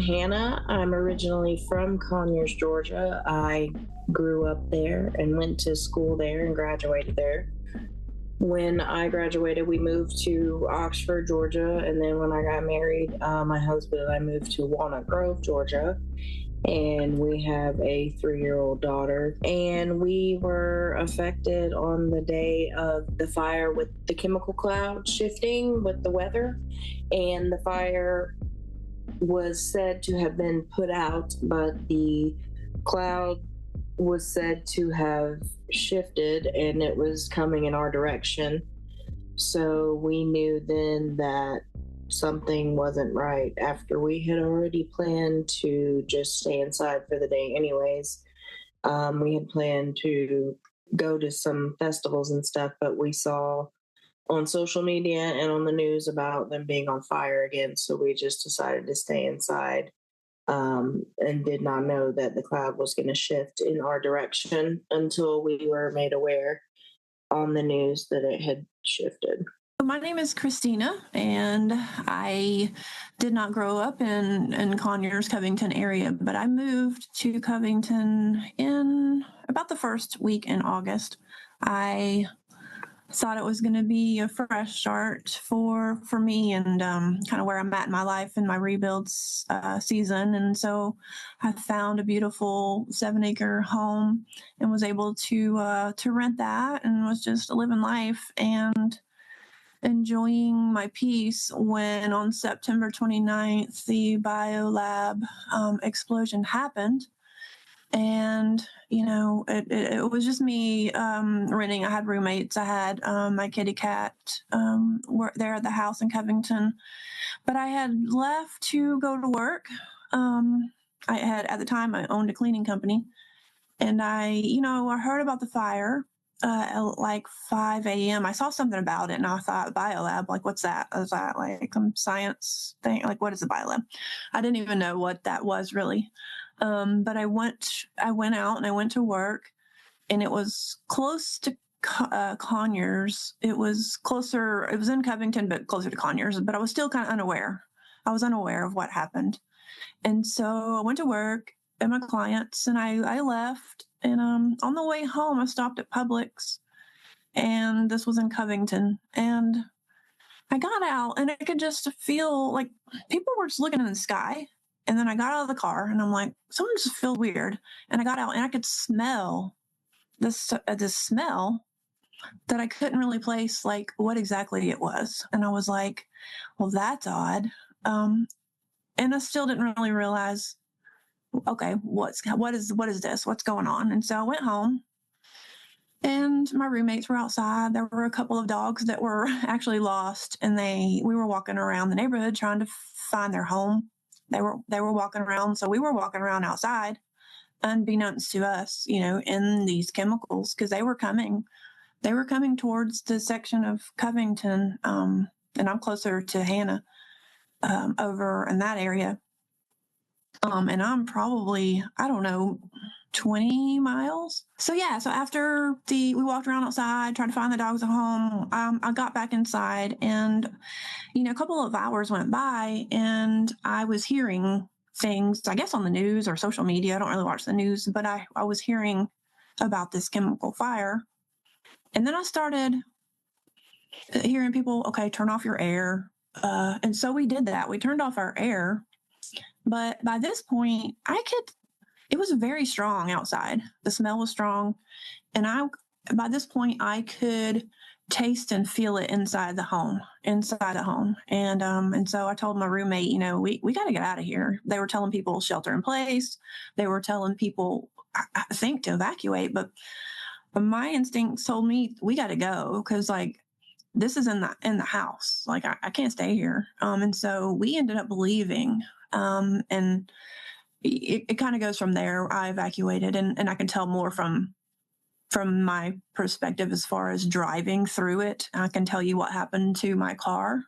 Hannah. I'm originally from Conyers, Georgia. I grew up there and went to school there and graduated there. When I graduated, we moved to Oxford, Georgia. And then when I got married, my husband and I moved to Walnut Grove, Georgia. And we have a 3-year-old daughter. And we were affected on the day of the fire with the chemical cloud shifting with the weather. And the fire was said to have been put out, but the cloud was said to have shifted and it was coming in our direction. So we knew then that something wasn't right after we had already planned to just stay inside for the day anyways. We had planned to go to some festivals and stuff, but we saw on social media and on the news about them being on fire again. So we just decided to stay inside and did not know that the cloud was going to shift in our direction until we were made aware on the news that it had shifted. My name is Christina, and I did not grow up in Conyers, Covington area, but I moved to Covington in about the first week in August. I thought it was going to be a fresh start for me and kind of where I'm at in my life and my rebuilds season. And so I found a beautiful 7-acre home and was able to rent that and was just living life and enjoying my peace when on September 29th, the BioLab explosion happened. And, it was just me renting. I had roommates. I had my kitty cat were there at the house in Covington. But I had left to go to work. I had, at the time, I owned a cleaning company. And I heard about the fire at like 5 a.m. I saw something about it, and I thought, BioLab, like, what's that? I was like some science thing? Like, what is a BioLab? I didn't even know what that was really. But I went out and I went to work, and it was close to Conyers. It was closer. It was in Covington, but closer to Conyers. But I was still kind of unaware. I was unaware of what happened, and so I went to work and my clients, and I left. And on the way home, I stopped at Publix, and this was in Covington, and I got out, and I could just feel like people were just looking in the sky. And then I got out of the car, and I'm like, something just feels weird. And I got out, and I could smell this smell that I couldn't really place, like, what exactly it was. And I was like, well, that's odd. And I still didn't really realize, okay, what is this? What's going on? And so I went home, and my roommates were outside. There were a couple of dogs that were actually lost, and we were walking around the neighborhood trying to find their home. They were walking around, so we were walking around outside, unbeknownst to us, in these chemicals, because they were coming towards the section of Covington, and I'm closer to Hannah, over in that area, and I'm probably, I don't know, 20 miles. So after we walked around outside, tried to find the dogs at home, I got back inside, and a couple of hours went by, and I was hearing things, I guess on the news or social media. I don't really watch the news, but I was hearing about this chemical fire. And then I started hearing people, okay, turn off your air. And so we did that. We turned off our air. But by this point, it was very strong outside. The smell was strong. And by this point, I could taste and feel it inside the home. And so I told my roommate, we got to get out of here. They were telling people shelter in place. They were telling people, I think, to evacuate, but my instincts told me we got to go, because like, this is in the house. Like, I can't stay here. And so we ended up leaving. And it kind of goes from there. I evacuated, and I can tell more from my perspective as far as driving through it. I can tell you what happened to my car.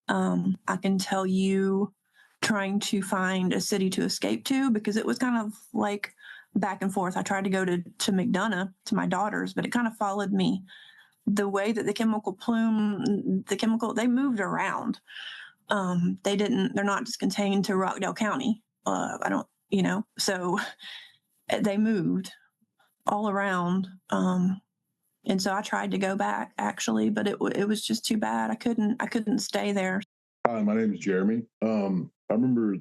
I can tell you trying to find a city to escape to, because it was kind of like back and forth. I tried to go to McDonough to my daughter's, but it kind of followed me. The way that the chemical plume, they moved around. They're not just contained to Rockdale County. I don't, so they moved all around. And so I tried to go back actually, but it was just too bad. I couldn't stay there. Hi, my name is Jeramie. I remember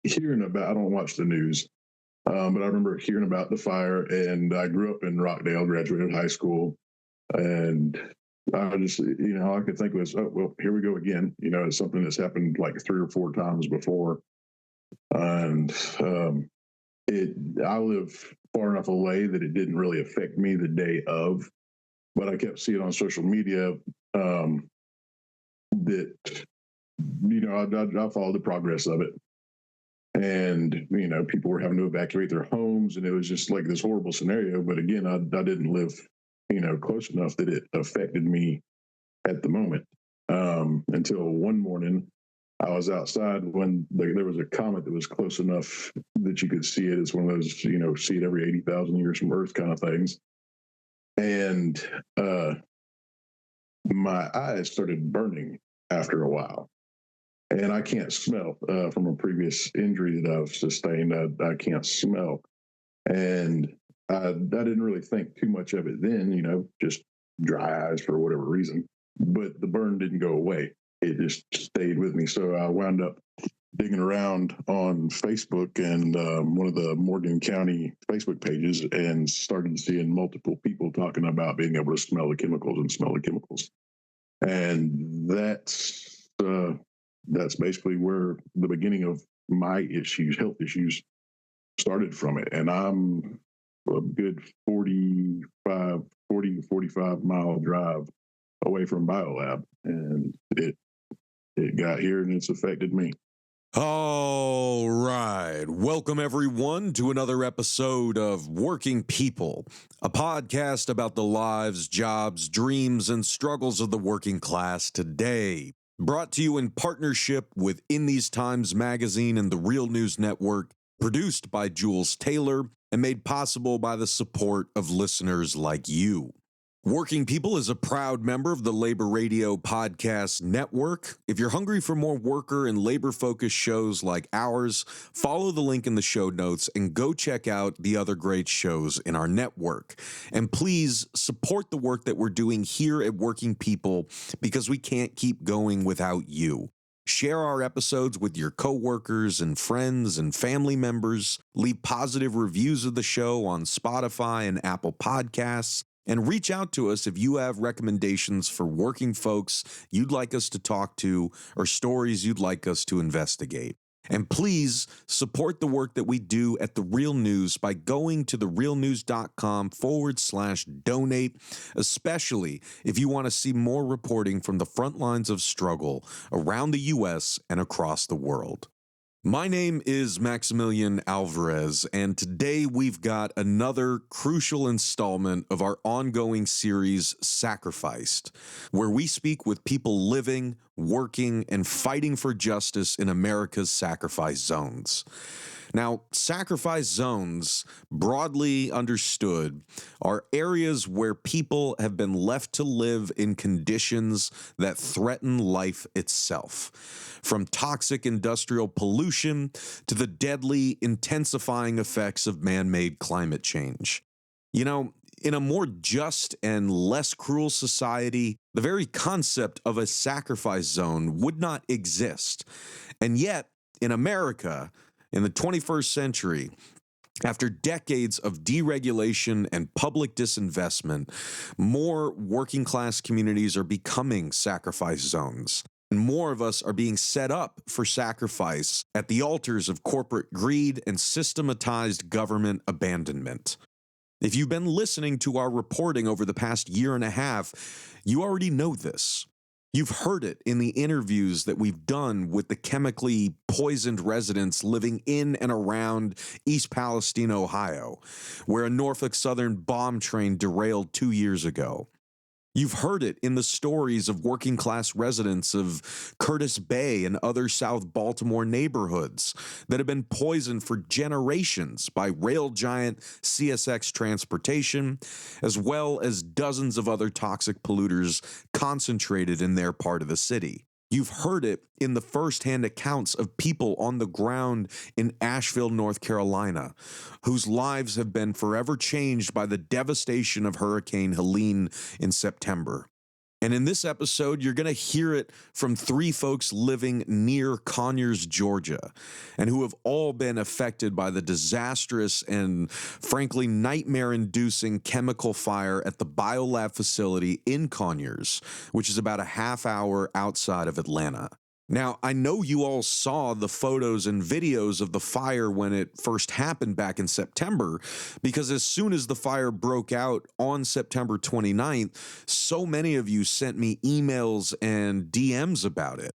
hearing about, I don't watch the news, but I remember hearing about the fire, and I grew up in Rockdale, graduated high school, and I just, all I could think was, oh, well, here we go again. It's something that's happened like 3 or 4 times before. And I live far enough away that it didn't really affect me the day of, but I kept seeing on social media that, I followed the progress of it. And, people were having to evacuate their homes, and it was just like this horrible scenario. But again, I didn't live, close enough that it affected me at the moment. Until one morning, I was outside when there was a comet that was close enough that you could see it. It's one of those, see it every 80,000 years from Earth kind of things. And my eyes started burning after a while. And I can't smell from a previous injury that I've sustained. I can't smell. And I didn't really think too much of it then, just dry eyes for whatever reason. But the burn didn't go away. It just stayed with me. So I wound up digging around on Facebook and one of the Morgan County Facebook pages, and started seeing multiple people talking about being able to smell the chemicals and smell the chemicals. And that's basically where the beginning of my health issues started from it. And I'm a good 40 to 45 mile drive away from BioLab, and it got here and it's affected me. All right. Welcome, everyone, to another episode of Working People, a podcast about the lives, jobs, dreams, and struggles of the working class today. Brought to you in partnership with In These Times magazine and the Real News Network, produced by Jules Taylor, and made possible by the support of listeners like you. Working People is a proud member of the Labor Radio Podcast Network. If you're hungry for more worker and labor-focused shows like ours, follow the link in the show notes and go check out the other great shows in our network. And please support the work that we're doing here at Working People, because we can't keep going without you. Share our episodes with your coworkers and friends and family members. Leave positive reviews of the show on Spotify and Apple Podcasts. And reach out to us if you have recommendations for working folks you'd like us to talk to, or stories you'd like us to investigate. And please support the work that we do at The Real News by going to therealnews.com/donate, especially if you want to see more reporting from the front lines of struggle around the U.S. and across the world. My name is Maximilian Alvarez, and today we've got another crucial installment of our ongoing series, Sacrificed, where we speak with people living, working, and fighting for justice in America's sacrifice zones. Now, sacrifice zones, broadly understood, are areas where people have been left to live in conditions that threaten life itself, from toxic industrial pollution to the deadly intensifying effects of man-made climate change. In a more just and less cruel society, the very concept of a sacrifice zone would not exist. And yet, in America, in the 21st century, after decades of deregulation and public disinvestment, more working class communities are becoming sacrifice zones. And more of us are being set up for sacrifice at the altars of corporate greed and systematized government abandonment. If you've been listening to our reporting over the past year and a half, you already know this. You've heard it in the interviews that we've done with the chemically poisoned residents living in and around East Palestine, Ohio, where a Norfolk Southern bomb train derailed 2 years ago. You've heard it in the stories of working class residents of Curtis Bay and other South Baltimore neighborhoods that have been poisoned for generations by rail giant CSX Transportation, as well as dozens of other toxic polluters concentrated in their part of the city. You've heard it in the firsthand accounts of people on the ground in Asheville, North Carolina, whose lives have been forever changed by the devastation of Hurricane Helene in September. And in this episode, you're going to hear it from 3 folks living near Conyers, Georgia, and who have all been affected by the disastrous and frankly nightmare-inducing chemical fire at the BioLab facility in Conyers, which is about a half hour outside of Atlanta. Now, I know you all saw the photos and videos of the fire when it first happened back in September, because as soon as the fire broke out on September 29th, so many of you sent me emails and DMs about it.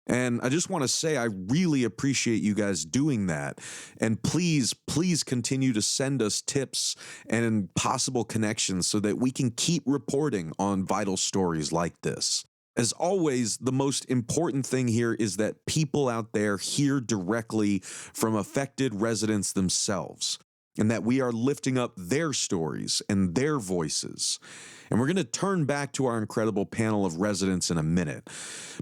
And I just want to say I really appreciate you guys doing that. And please continue to send us tips and possible connections so that we can keep reporting on vital stories like this. As always, the most important thing here is that people out there hear directly from affected residents themselves, and that we are lifting up their stories and their voices. And we're going to turn back to our incredible panel of residents in a minute.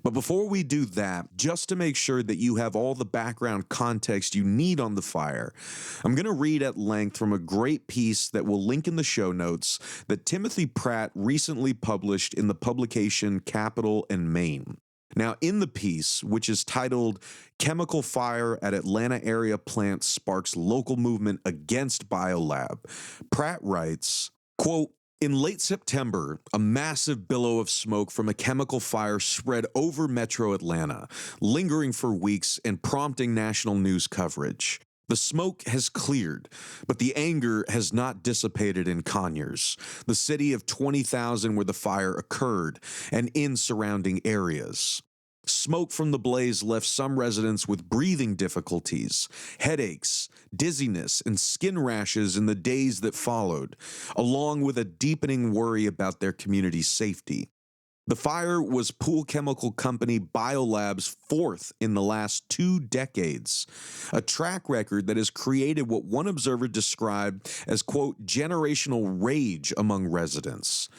But before we do that, just to make sure that you have all the background context you need on the fire, I'm going to read at length from a great piece that we'll link in the show notes that Timothy Pratt recently published in the publication Capital and Maine. Now, in the piece, which is titled Chemical Fire at Atlanta Area Plant Sparks Local Movement Against BioLab, Pratt writes, quote, "In late September, a massive billow of smoke from a chemical fire spread over metro Atlanta, lingering for weeks and prompting national news coverage. The smoke has cleared, but the anger has not dissipated in Conyers, the city of 20,000 where the fire occurred, and in surrounding areas. Smoke from the blaze left some residents with breathing difficulties, headaches, dizziness, and skin rashes in the days that followed, along with a deepening worry about their community's safety. The fire was pool chemical company BioLab's 4th in the last 2 decades, a track record that has created what one observer described as, quote, generational rage among residents.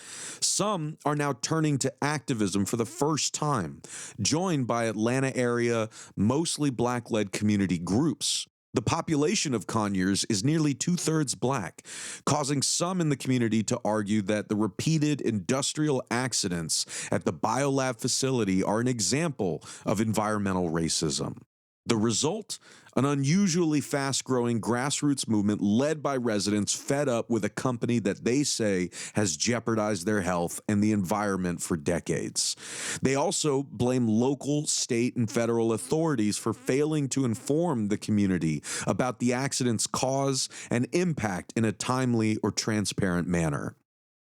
Some are now turning to activism for the first time, joined by Atlanta area, mostly Black-led community groups. The population of Conyers is nearly 2/3 Black, causing some in the community to argue that the repeated industrial accidents at the BioLab facility are an example of environmental racism. The result? An unusually fast-growing grassroots movement led by residents fed up with a company that they say has jeopardized their health and the environment for decades. They also blame local, state, and federal authorities for failing to inform the community about the accident's cause and impact in a timely or transparent manner.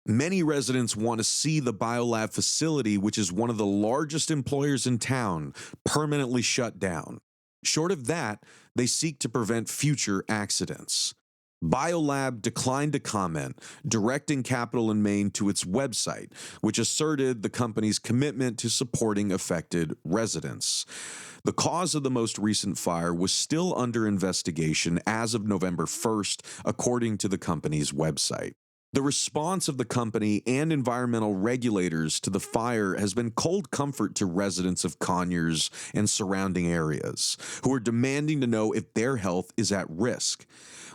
Many residents want to see the BioLab facility, which is one of the largest employers in town, permanently shut down. Short of that, they seek to prevent future accidents. BioLab declined to comment, directing Capital and Maine to its website, which asserted the company's commitment to supporting affected residents. The cause of the most recent fire was still under investigation as of November 1st, according to the company's website. The response of the company and environmental regulators to the fire has been cold comfort to residents of Conyers and surrounding areas, who are demanding to know if their health is at risk.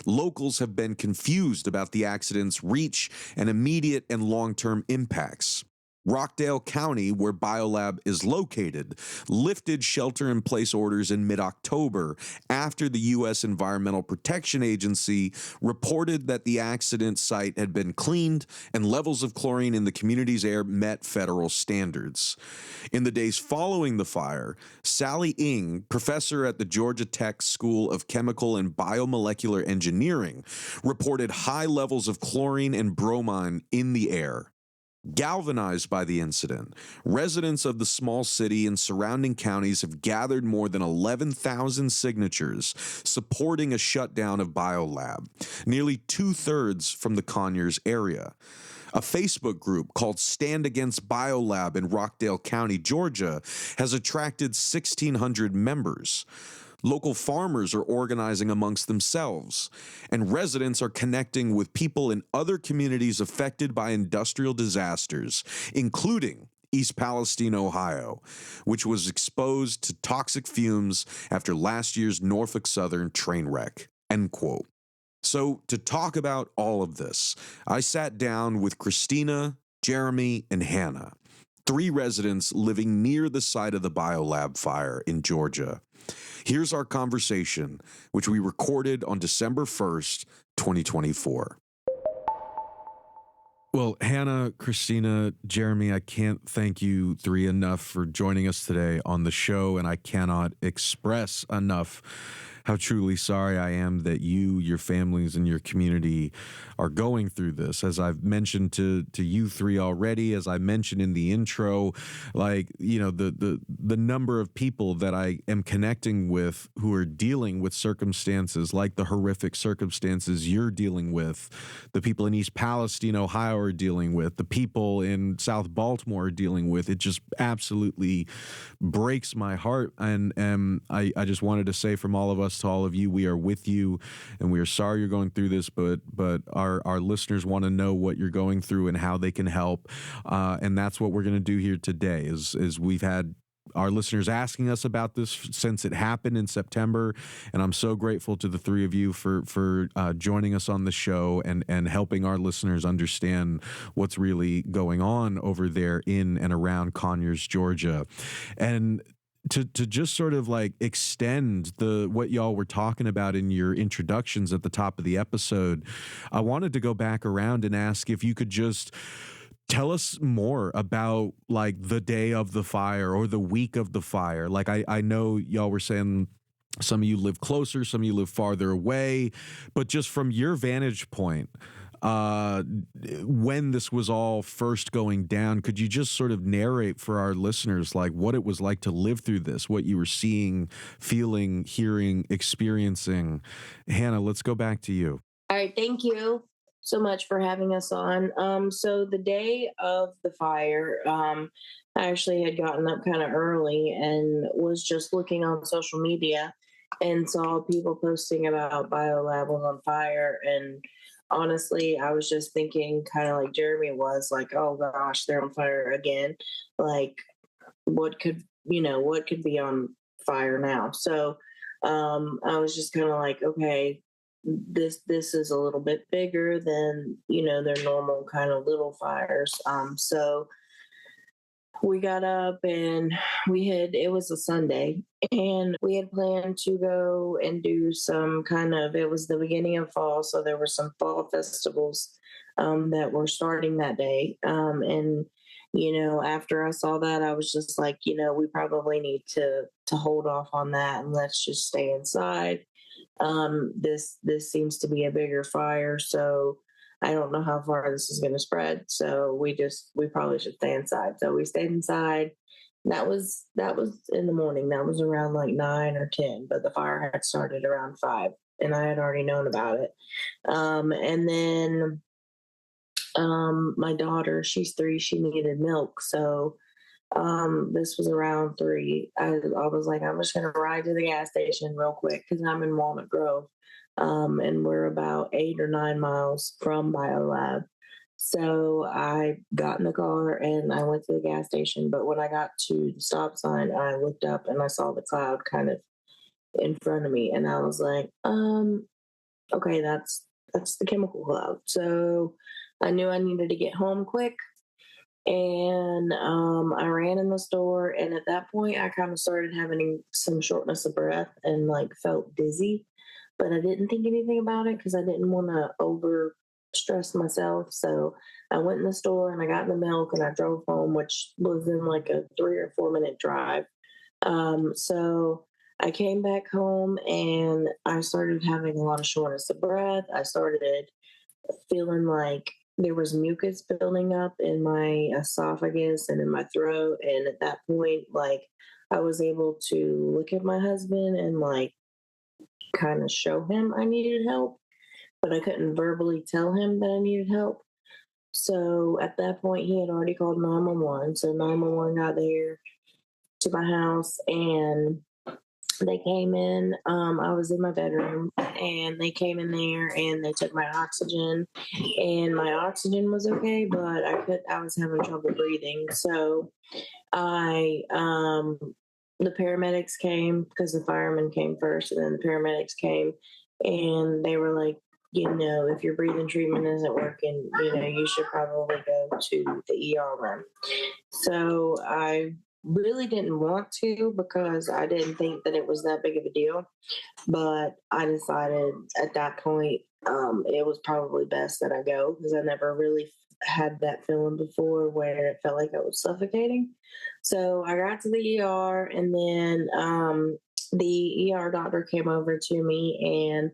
Locals have been confused about the accident's reach and immediate and long-term impacts. Rockdale County, where BioLab is located, lifted shelter-in-place orders in mid-October after the U.S. Environmental Protection Agency reported that the accident site had been cleaned and levels of chlorine in the community's air met federal standards. In the days following the fire, Sally Ng, professor at the Georgia Tech School of Chemical and Biomolecular Engineering, reported high levels of chlorine and bromine in the air. Galvanized by the incident, residents of the small city and surrounding counties have gathered more than 11,000 signatures supporting a shutdown of BioLab, nearly 2/3 from the Conyers area. A Facebook group called Stand Against BioLab in Rockdale County, Georgia, has attracted 1,600 members. Local farmers are organizing amongst themselves, and residents are connecting with people in other communities affected by industrial disasters, including East Palestine, Ohio, which was exposed to toxic fumes after last year's Norfolk Southern train wreck, end quote. So to talk about all of this, I sat down with Christina, Jeramie, and Hannah, 3 residents living near the site of the BioLab fire in Georgia. Here's our conversation, which we recorded on December 1st, 2024. Well, Hannah, Christina, Jeramie, I can't thank you 3 enough for joining us today on the show, and I cannot express enough how truly sorry I am that you, your families, and your community are going through this. As I've mentioned to you 3 already, as I mentioned in the intro, like, you know, the number of people that I am connecting with who are dealing with circumstances like the horrific circumstances you're dealing with, the people in East Palestine, Ohio are dealing with, the people in South Baltimore are dealing with, it just absolutely breaks my heart. And I just wanted to say from all of us to all of you, we are with you, and we are sorry you're going through this, but our listeners want to know what you're going through and how they can help, and that's what we're going to do here today. Is we've had our listeners asking us about this since it happened in September, and I'm so grateful to the 3 of you for joining us on the show and helping our listeners understand what's really going on over there in and around Conyers, Georgia. And to just sort of like extend what y'all were talking about in your introductions at the top of the episode, I wanted to go back around and ask if you could just tell us more about like the day of the fire or the week of the fire. Like I know y'all were saying some of you live closer, some of you live farther away, but just from your vantage point, when this was all first going down, could you just sort of narrate for our listeners like what it was like to live through this, what you were seeing, feeling, hearing, experiencing? Hannah, let's go back to you. All right, thank you so much for having us on. So the day of the fire, I actually had gotten up kind of early and was just looking on social media and saw people posting about BioLab was on fire. And honestly, I was just thinking kind of like Jeramie was like, oh gosh, they're on fire again. Like what could be on fire now? So I was just kind of like, okay, this is a little bit bigger than their normal kind of little fires. So we got up and it was a Sunday, and we had planned to go and do some it was the beginning of fall, so there were some fall festivals that were starting that day. And after I saw that, I was just like, we probably need to hold off on that and let's just stay inside. This seems to be a bigger fire, so I don't know how far this is going to spread. So we probably should stay inside. So we stayed inside. That was in the morning. That was around like 9 or 10, but the fire had started around 5, and I had already known about it. And then my daughter, she's 3, she needed milk, so this was around 3. I was like, I'm just gonna ride to the gas station real quick because I'm in Walnut Grove, and we're about 8 or 9 miles from BioLab. So I got in the car and I went to the gas station. But when I got to the stop sign, I looked up and I saw the cloud kind of in front of me, and I was like, okay, that's the chemical cloud. So I knew I needed to get home quick. And I ran in the store, and at that point, I kind of started having some shortness of breath and like felt dizzy, but I didn't think anything about it because I didn't want to over stress myself. So I went in the store and I got the milk and I drove home, which was in like a 3 or 4 minute drive. So I came back home and I started having a lot of shortness of breath. I started feeling like there was mucus building up in my esophagus and in my throat. And at that point, like, I was able to look at my husband and like kind of show him I needed help, but I couldn't verbally tell him that I needed help. So at that point, he had already called 911. So 911 got there to my house, and they came in. I was in my bedroom, and they came in there and they took my oxygen, and my oxygen was okay, but I was having trouble breathing. So I the paramedics came because the firemen came first, and then the paramedics came, and they were like, if your breathing treatment isn't working, you should probably go to the ER room. So I really didn't want to because I didn't think that it was that big of a deal. But I decided at that point it was probably best that I go because I never really had that feeling before where it felt like I was suffocating. So I got to the ER, and then the ER doctor came over to me, and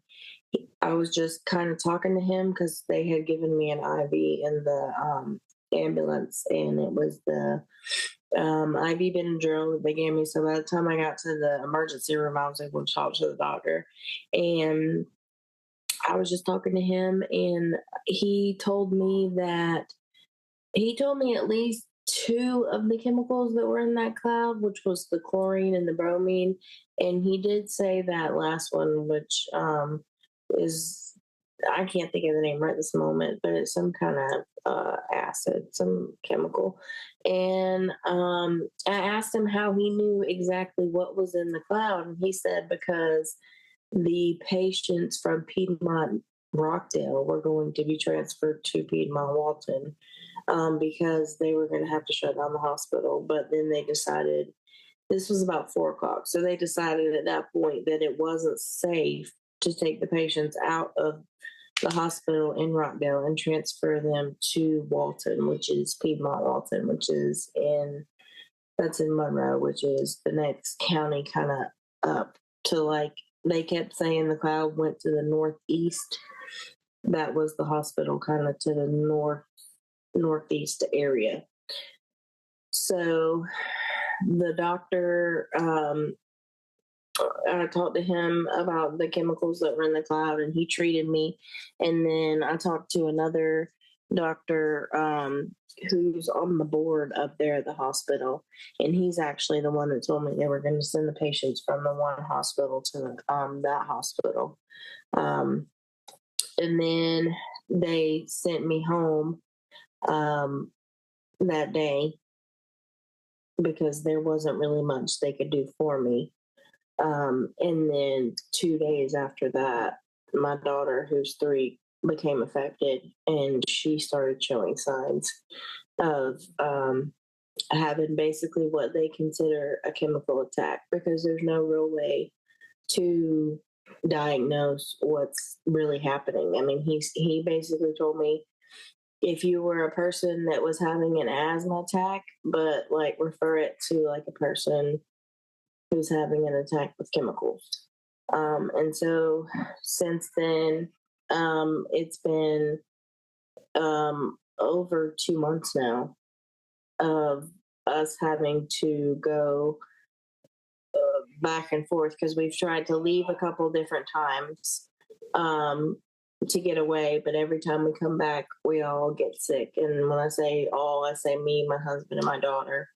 I was just kind of talking to him because they had given me an IV in the ambulance, and it was the IV Benadryl that they gave me. So by the time I got to the emergency room, I was able to talk to the doctor, and I was just talking to him, and he told me at least two of the chemicals that were in that cloud, which was the chlorine and the bromine. And he did say that last one, which is, I can't think of the name right this moment, but it's some kind of acid, some chemical. And I asked him how he knew exactly what was in the cloud. And he said because the patients from Piedmont Rockdale were going to be transferred to Piedmont Walton because they were going to have to shut down the hospital. But then they decided, this was about 4 o'clock. So they decided at that point that it wasn't safe to take the patients out of the hospital in Rockdale and transfer them to Walton, which is Piedmont Walton, that's in Monroe, which is the next county kind of up to, they kept saying the cloud went to the northeast. That was the hospital kind of to the northeast area. So the doctor, I talked to him about the chemicals that were in the cloud, and he treated me. And then I talked to another doctor who's on the board up there at the hospital, and he's actually the one that told me they were going to send the patients from the one hospital to that hospital. And then they sent me home that day because there wasn't really much they could do for me. And then 2 days after that, my daughter, who's 3, became affected, and she started showing signs of having basically what they consider a chemical attack, because there's no real way to diagnose what's really happening. I mean, he basically told me, if you were a person that was having an asthma attack, but refer it to a person who's having an attack with chemicals. And so since then, it's been over 2 months now of us having to go back and forth, because we've tried to leave a couple different times to get away, but every time we come back, we all get sick. And when I say all, I say me, my husband, and my daughter,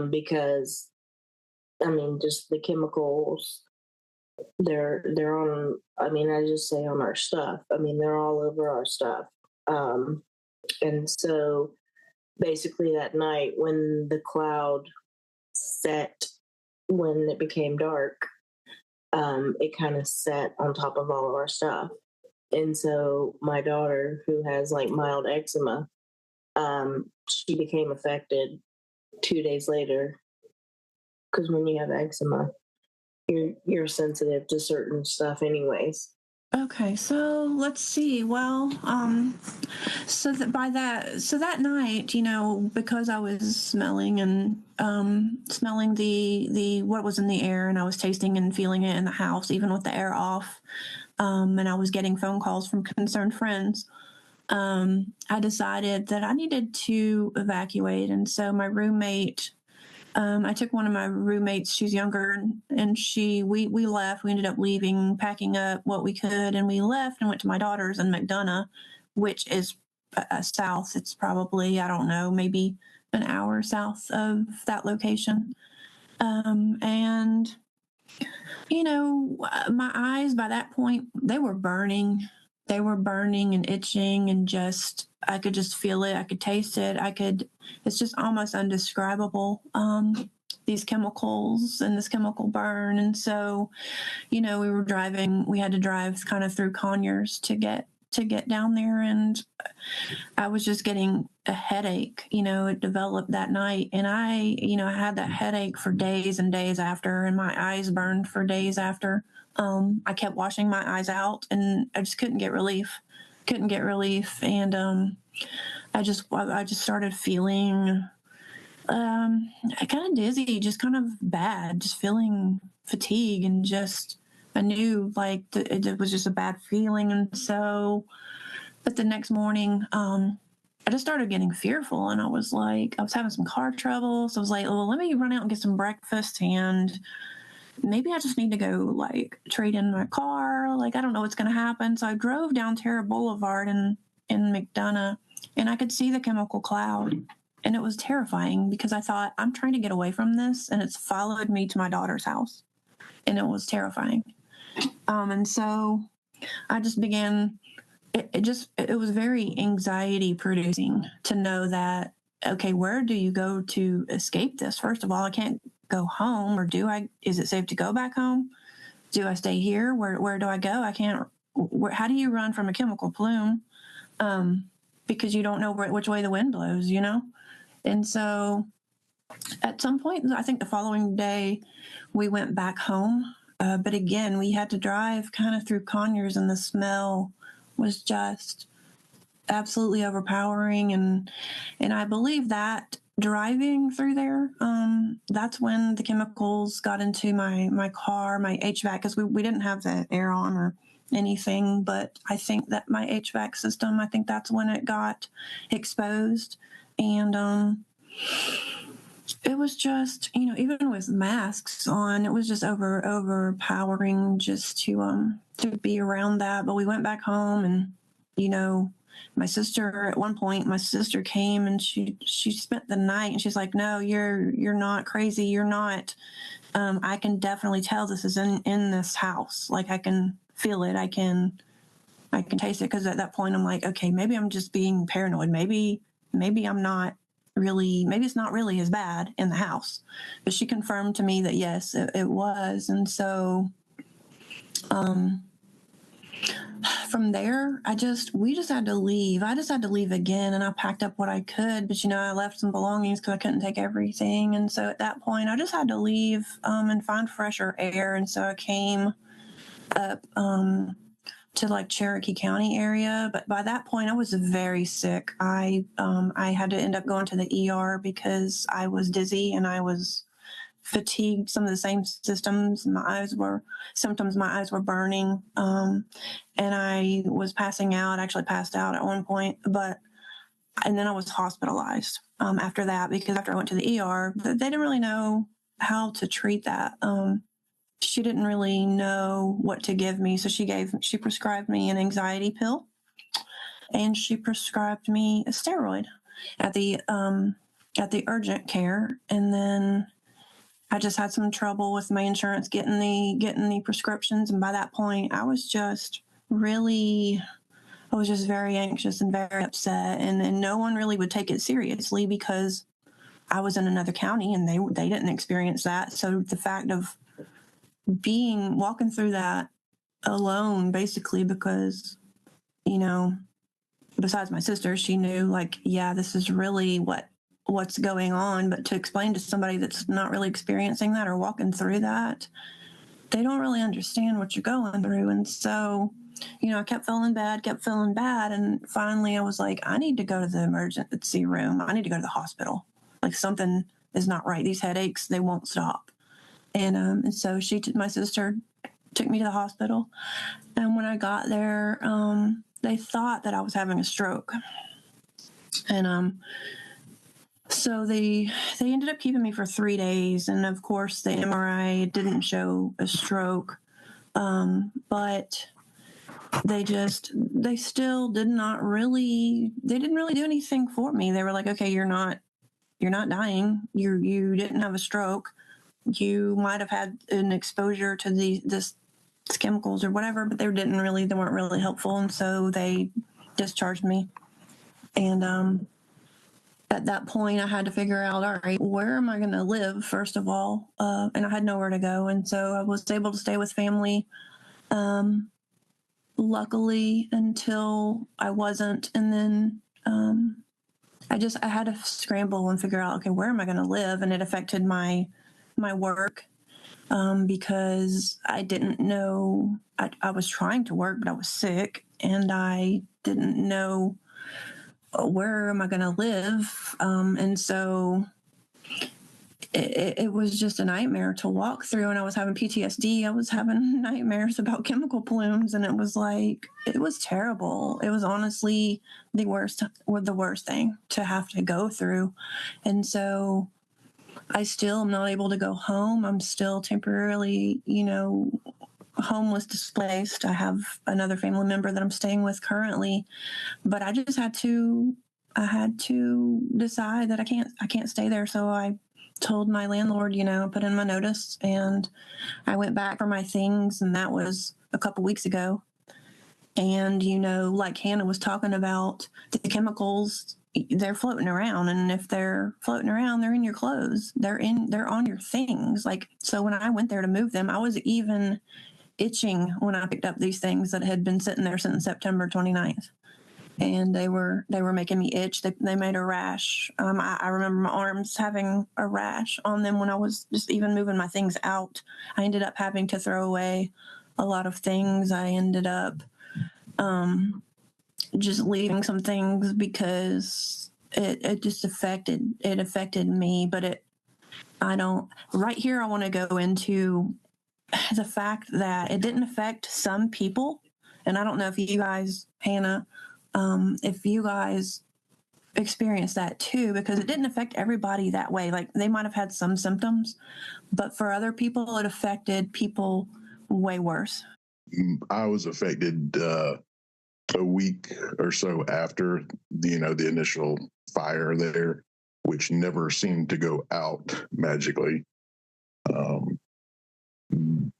because just the chemicals, they're on, I just say on our stuff. They're all over our stuff. And so basically that night when the cloud set, when it became dark, it kind of set on top of all of our stuff. And so my daughter, who has mild eczema, she became affected 2 days later, because when you have eczema, you're sensitive to certain stuff anyways. Okay, so let's see. Well, so that night, because I was smelling and smelling the what was in the air, and I was tasting and feeling it in the house, even with the air off, and I was getting phone calls from concerned friends. I decided that I needed to evacuate, and so my roommate. I took one of my roommates, she's younger, and we left. We ended up leaving, packing up what we could, and we left and went to my daughter's in McDonough, which is south. It's probably, I don't know, maybe an hour south of that location. And My eyes by that point, they were burning. They were burning and itching, and I could just feel it. I could taste it. It's just almost indescribable. These chemicals and this chemical burn. And so, we had to drive kind of through Conyers to get down there. And I was just getting a headache, it developed that night. And I had that headache for days and days after, and my eyes burned for days after. I kept washing my eyes out, and I just couldn't get relief. And I just started feeling kind of dizzy, just kind of bad, just feeling fatigue, and just I knew like it was just a bad feeling. And so, but the next morning, I just started getting fearful, and I was having some car trouble. So I was like, well, let me run out and get some breakfast, and maybe I just need to go trade in my car. I don't know what's going to happen. So I drove down Terra Boulevard in McDonough, and I could see the chemical cloud. And it was terrifying because I thought, I'm trying to get away from this, and it's followed me to my daughter's house. And it was terrifying. And so I just began, it was very anxiety producing to know that, okay, where do you go to escape this? First of all, I can't go home, or is it safe to go back home? Do I stay here? Where do I go? I can't, how do you run from a chemical plume? Because you don't know which way the wind blows, And so at some point, I think the following day, we went back home. But again, we had to drive kind of through Conyers, and the smell was just absolutely overpowering. And I believe that driving through there, that's when the chemicals got into my car, my HVAC, because we didn't have the air on or anything. But I think that my HVAC system, I think that's when it got exposed. And it was just, even with masks on, it was just overpowering just to be around that. But we went back home, and my sister came, and she spent the night, and she's like, no, you're not crazy, you're not. I can definitely tell this is in this house. I can feel it, I can taste it. Because at that point I'm like, okay, maybe I'm just being paranoid, maybe I'm not really, maybe it's not really as bad in the house. But she confirmed to me that yes, it was. And so from there, we just had to leave. I just had to leave again, and I packed up what I could, but I left some belongings because I couldn't take everything. And so at that point, I just had to leave and find fresher air. And so I came up to Cherokee County area. But by that point, I was very sick. I had to end up going to the ER because I was dizzy and I was fatigued. Some of the same symptoms. My eyes were burning, and I was passing out. I actually passed out at one point, and then I was hospitalized after that, because after I went to the ER, they didn't really know how to treat that. She didn't really know what to give me, so she prescribed me an anxiety pill, and she prescribed me a steroid at the urgent care. And then I just had some trouble with my insurance getting the prescriptions, and by that point, I was just very anxious and very upset, and no one really would take it seriously because I was in another county and they didn't experience that. So the fact of walking through that alone, basically, because besides my sister, she knew this is really what's going on. But to explain to somebody that's not really experiencing that or walking through that, they don't really understand what you're going through. And so, I kept feeling bad. And finally I was like, I need to go to the emergency room. I need to go to the hospital. Something is not right. These headaches, they won't stop. And so my sister took me to the hospital. And when I got there, they thought that I was having a stroke. And so they ended up keeping me for 3 days. And of course, the MRI didn't show a stroke. But they didn't really do anything for me. They were like, okay, you're not dying. You didn't have a stroke. you might have had an exposure to this chemicals or whatever, but they weren't really helpful. And so they discharged me. And at that point, I had to figure out, all right, where am I going to live, first of all? And I had nowhere to go. And so I was able to stay with family, luckily, until I wasn't. And then I had to scramble and figure out, okay, where am I going to live? And it affected my work because I didn't know. I was trying to work, but I was sick, and I didn't know where am I going to live. And so it was just a nightmare to walk through, and I was having PTSD. I was having nightmares about chemical plumes, and it was terrible. It was honestly the worst thing to have to go through. And so I still am not able to go home. I'm still temporarily, homeless, displaced. I have another family member that I'm staying with currently, but I had to decide that I can't stay there. So I told my landlord, put in my notice, and I went back for my things, and that was a couple weeks ago. And, like Hannah was talking about, the chemicals, they're floating around. And if they're floating around, they're in your clothes. They're on your things. So when I went there to move them, I was even itching when I picked up these things that had been sitting there since September 29th. And they were making me itch. They made a rash. I remember my arms having a rash on them when I was just even moving my things out. I ended up having to throw away a lot of things. I ended up just leaving some things because it just affected me. But right here, I want to go into the fact that it didn't affect some people. And I don't know if you guys, Hannah, if you guys experienced that too, because it didn't affect everybody that way. Like, they might have had some symptoms, but for other people, it affected people way worse. I was affected a week or so after the initial fire there, which never seemed to go out magically.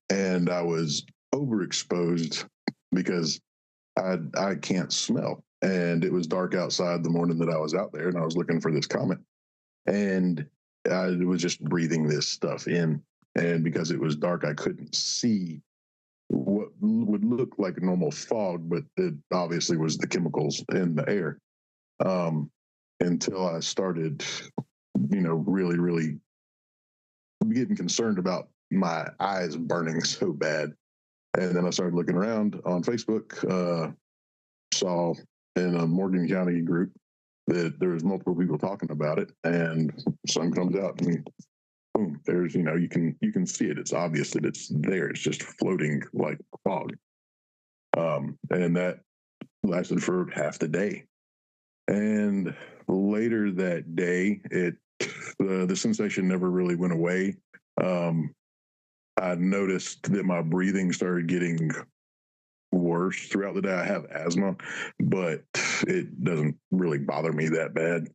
And I was overexposed because I can't smell. And it was dark outside the morning that I was out there, and I was looking for this comet, and I was just breathing this stuff in. And because it was dark, I couldn't see what would look like a normal fog, but it obviously was the chemicals in the air. Until I started, really, really getting concerned about my eyes burning so bad. And then I started looking around on Facebook, saw in a Morgan County group that there was multiple people talking about it, and sun comes out and boom, there's, you can see it. It's obvious that it's there. It's just floating like fog. And that lasted for half the day. And later that day, the sensation never really went away. I noticed that my breathing started getting worse throughout the day. I have asthma, but it doesn't really bother me that bad.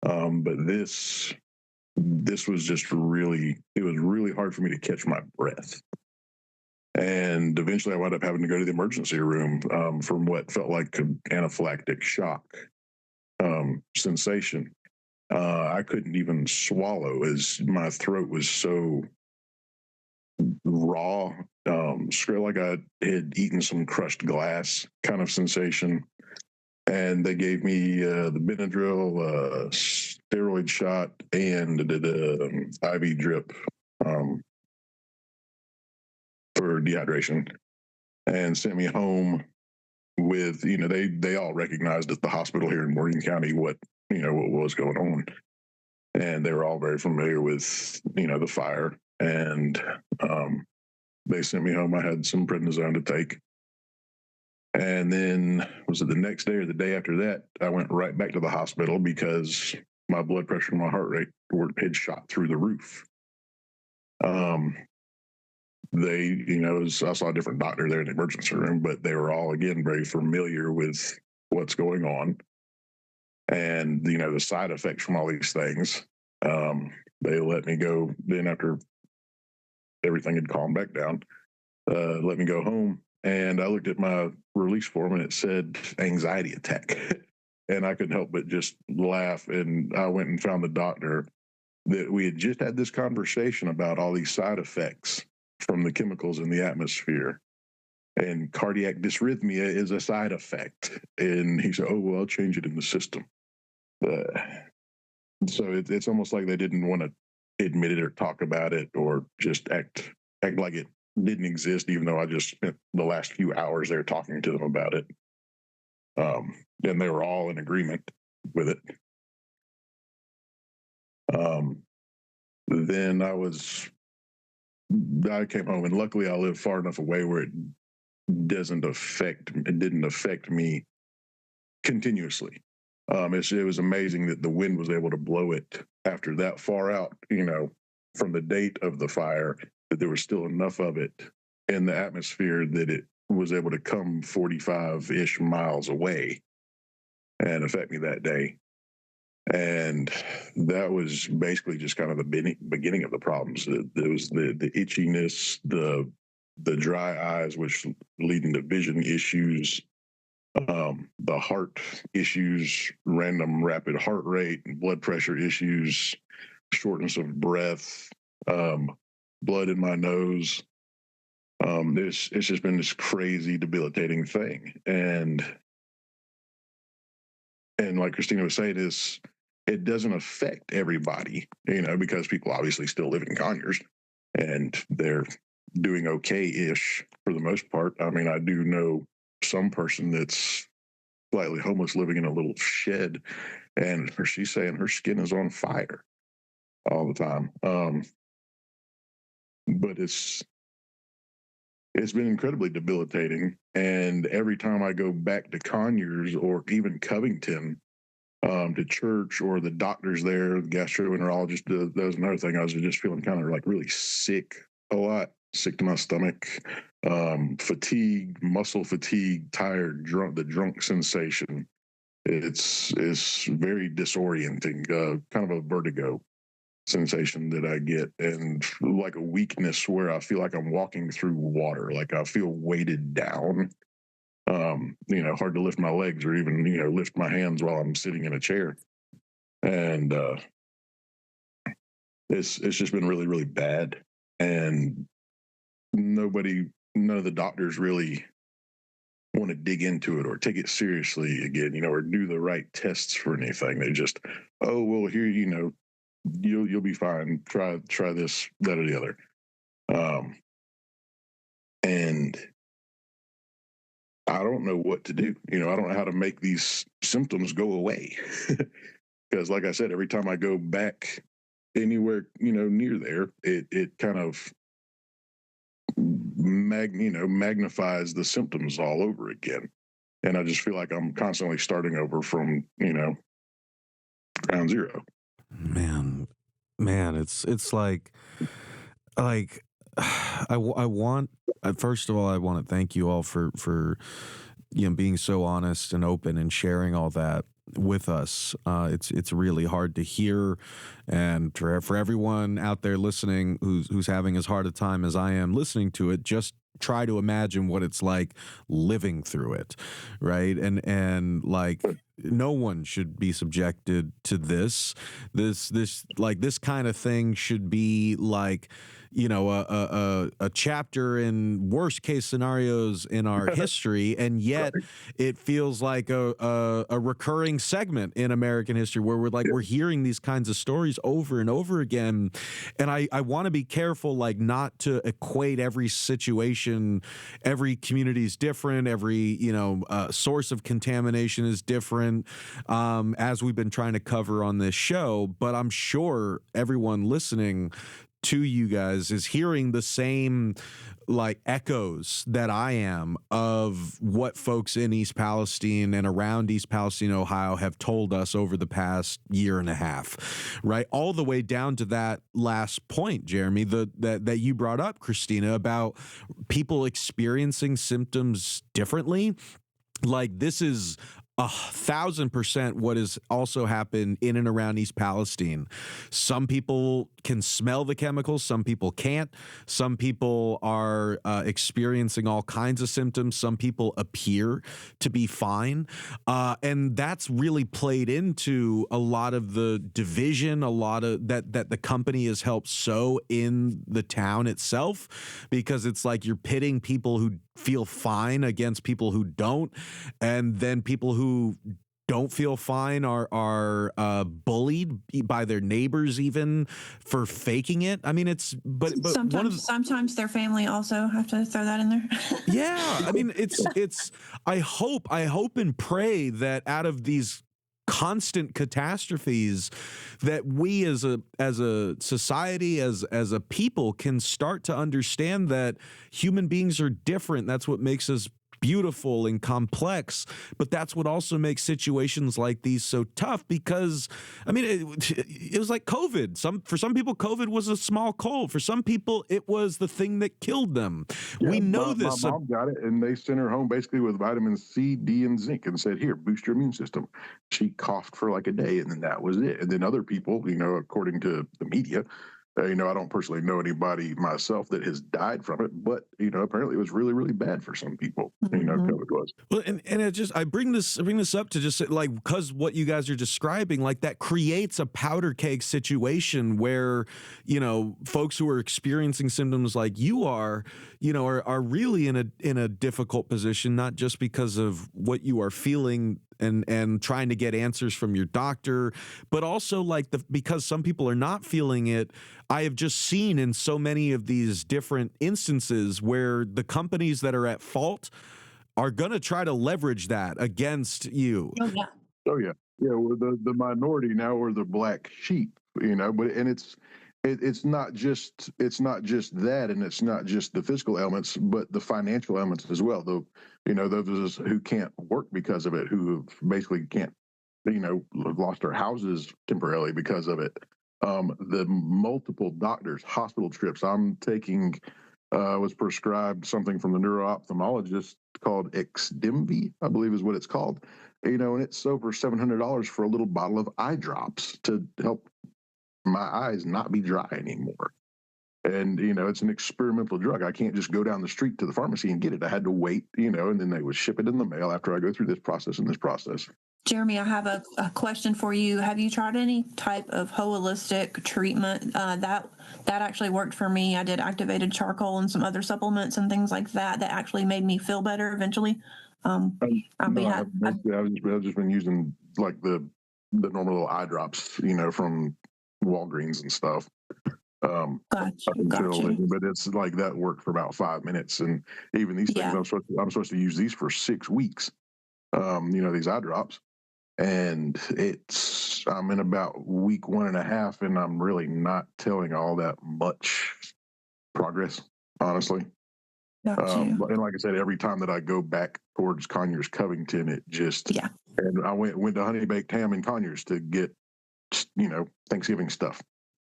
But this was just it was really hard for me to catch my breath. And eventually I wound up having to go to the emergency room from what felt like an anaphylactic shock sensation. I couldn't even swallow as my throat was so raw, like I had eaten some crushed glass kind of sensation. And they gave me the Benadryl, steroid shot, and the IV drip for dehydration, and sent me home with, they all recognized at the hospital here in Morgan County what was going on. And they were all very familiar with, the fire. And they sent me home. I had some prednisone to take. And then, was it the next day or the day after that, I went right back to the hospital because my blood pressure and my heart rate had shot through the roof. I saw a different doctor there in the emergency room, but they were all, again, very familiar with what's going on and, the side effects from all these things. They let me go then after everything had calmed back down. Let me go home. And I looked at my release form and it said anxiety attack. And I couldn't help but just laugh. And I went and found the doctor that we had just had this conversation about all these side effects from the chemicals in the atmosphere. And cardiac dysrhythmia is a side effect. And he said, oh, well, I'll change it in the system. So it's almost like they didn't want to admit it or talk about it or just act like it didn't exist, even though I just spent the last few hours there talking to them about it. And they were all in agreement with it. Then I came home, and luckily I live far enough away where it didn't affect me continuously. It was amazing that the wind was able to blow it after that far out, from the date of the fire, that there was still enough of it in the atmosphere that it was able to come 45-ish miles away and affect me that day. And that was basically just kind of the beginning of the problems. There was the itchiness, the dry eyes, which leading to vision issues, the heart issues, random rapid heart rate, blood pressure issues, shortness of breath, blood in my nose. It's just been this crazy, debilitating thing. And like Christina was saying, it doesn't affect everybody, because people obviously still live in Conyers and they're doing okay-ish for the most part. I mean, I do know some person that's slightly homeless living in a little shed, and she's saying her skin is on fire all the time. But it's been incredibly debilitating. And every time I go back to Conyers or even Covington, to church or the doctors there, the gastroenterologist, that was another thing. I was just feeling kind of like really sick a lot, sick to my stomach, fatigue, muscle fatigue, tired, drunk, the drunk sensation. It's very disorienting, kind of a vertigo sensation that I get, and like a weakness where I feel like I'm walking through water, like I feel weighted down. Hard to lift my legs or even, lift my hands while I'm sitting in a chair. And it's just been really, really bad. And none of the doctors really want to dig into it or take it seriously again, or do the right tests for anything. They just, oh, well, here, you'll be fine. Try this, that, or the other. And I don't know what to do. I don't know how to make these symptoms go away. Because like I said, every time I go back anywhere, near there, it kind of magnifies the symptoms all over again. And I just feel like I'm constantly starting over from, ground zero. Man, it's like I want, first of all, I want to thank you all for being so honest and open and sharing all that with us. It's really hard to hear, and for everyone out there listening who's having as hard a time as I am listening to it, just try to imagine what it's like living through it, right? And like, no one should be subjected to this kind of thing should be like, a chapter in worst case scenarios in our history, and yet it feels like a recurring segment in American history where we're hearing these kinds of stories over and over again. And I want to be careful, like, not to equate every situation. Every community is different. Every source of contamination is different, as we've been trying to cover on this show. But I'm sure everyone listening to you guys is hearing the same like echoes that I am of what folks in East Palestine and around East Palestine, Ohio have told us over the past year and a half, right? All the way down to that last point, Jeramie, that you brought up, Christina, about people experiencing symptoms differently. Like, this is 1,000% what has also happened in and around East Palestine. Some people can smell the chemicals, some people can't. Some people are experiencing all kinds of symptoms. Some people appear to be fine. And that's really played into a lot of the division, a lot of that the company has helped sow in the town itself, because it's like you're pitting people who feel fine against people who don't, and then people who don't feel fine are bullied by their neighbors even for faking it. I mean, but sometimes their family also have to throw that in there. Yeah, I mean, it's I hope and pray that out of these constant catastrophes that we as a society, as a people, can start to understand that human beings are different. That's what makes us beautiful and complex, but that's what also makes situations like these so tough, because I mean it was like COVID. For some people COVID was a small cold. For some people it was the thing that killed them. Yeah, we know this. My mom got it and they sent her home basically with vitamin C, D, and zinc and said, here, boost your immune system. She coughed for like a day and then that was it. And then other people, according to the media, I don't personally know anybody myself that has died from it, but apparently it was really, really bad for some people. COVID was. Well, and I bring this up to just say, like, because what you guys are describing, like, that creates a powder keg situation where folks who are experiencing symptoms like you are really in a difficult position, not just because of what you are feeling and trying to get answers from your doctor, but also because some people are not feeling it. I have just seen in so many of these different instances where the companies that are at fault are going to try to leverage that against you. Oh yeah. Oh yeah. Yeah. We're the minority now, or the black sheep, but it's not just that, and it's not just the physical elements, but the financial elements as well. Though, those who can't work because of it, who basically can't, lost their houses temporarily because of it. The multiple doctors, hospital trips. I'm taking was prescribed something from the neuro-ophthalmologist called Xdemvy, I believe is what it's called. And it's over $700 for a little bottle of eye drops to help my eyes not be dry anymore. And, it's an experimental drug. I can't just go down the street to the pharmacy and get it. I had to wait, and then they would ship it in the mail after I go through this process and this process. Jeramie, I have a question for you. Have you tried any type of holistic treatment? That actually worked for me. I did activated charcoal and some other supplements and things like that actually made me feel better eventually. I've just been using like the normal little eye drops, from Walgreens and stuff. Gotcha. But it's like that worked for about 5 minutes, and even these things, I'm supposed to use these for 6 weeks. These eye drops, and I'm in about week 1.5, and I'm really not telling all that much progress, honestly. And like I said, every time that I go back towards Conyers Covington, it just And I went to Honey Baked Ham in Conyers to get Thanksgiving stuff,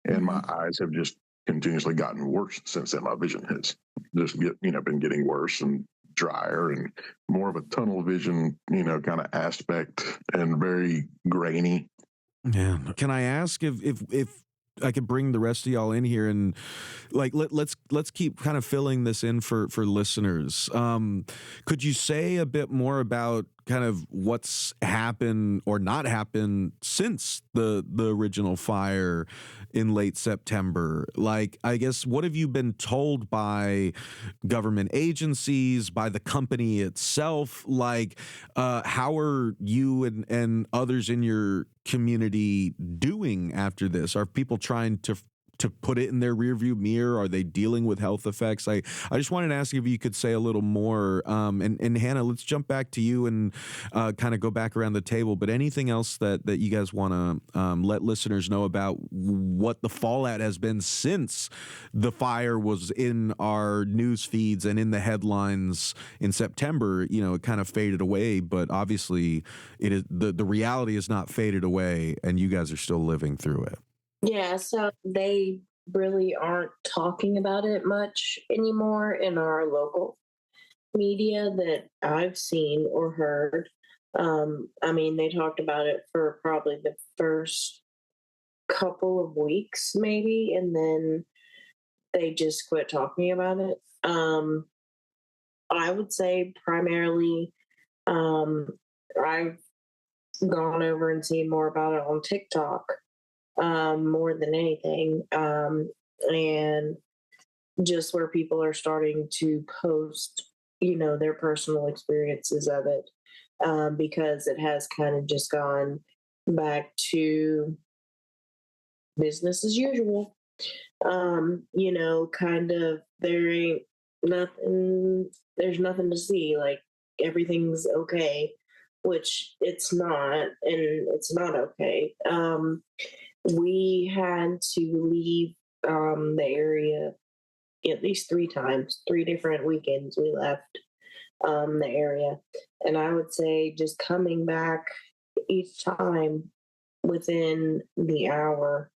and my eyes have just continuously gotten worse since then. My vision has just been getting worse and drier and more of a tunnel vision, kind of aspect, and very grainy. Yeah. Can I ask if I could bring the rest of y'all in here and let's keep kind of filling this in for listeners. Could you say a bit more about kind of what's happened or not happened since the original fire in late September? Like, I guess, what have you been told by government agencies, by the company itself? Like, how are you and others in your community doing after this? Are people trying to put it in their rearview mirror? Are they dealing with health effects? I just wanted to ask if you could say a little more. And Hannah, let's jump back to you and kind of go back around the table. But anything else that you guys want to let listeners know about what the fallout has been since the fire was in our news feeds and in the headlines in September? It kind of faded away, but obviously it is the reality is not faded away, and you guys are still living through it. Yeah, so they really aren't talking about it much anymore in our local media that I've seen or heard. I mean, they talked about it for probably the first couple of weeks, maybe, and then they just quit talking about it. I would say primarily, I've gone over and seen more about it on TikTok, more than anything. And just where people are starting to post, their personal experiences of it, because it has kind of just gone back to business as usual. Kind of there ain't nothing, there's nothing to see. Like everything's okay, which it's not, and it's not okay. We had to leave the area at least 3 times, 3 different weekends we left the area. And I would say just coming back each time within the hour,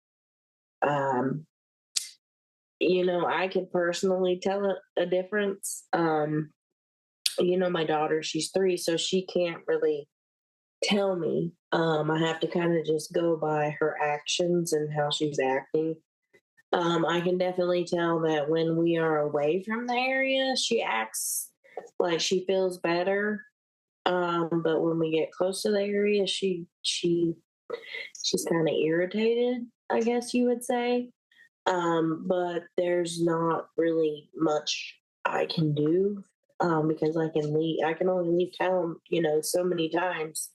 I can personally tell a difference. My daughter, she's 3, so she can't really tell me. I have to kind of just go by her actions and how she's acting. I can definitely tell that when we are away from the area, she acts like she feels better. But when we get close to the area, she's kind of irritated, I guess you would say. But there's not really much I can do, because I can only leave town, so many times.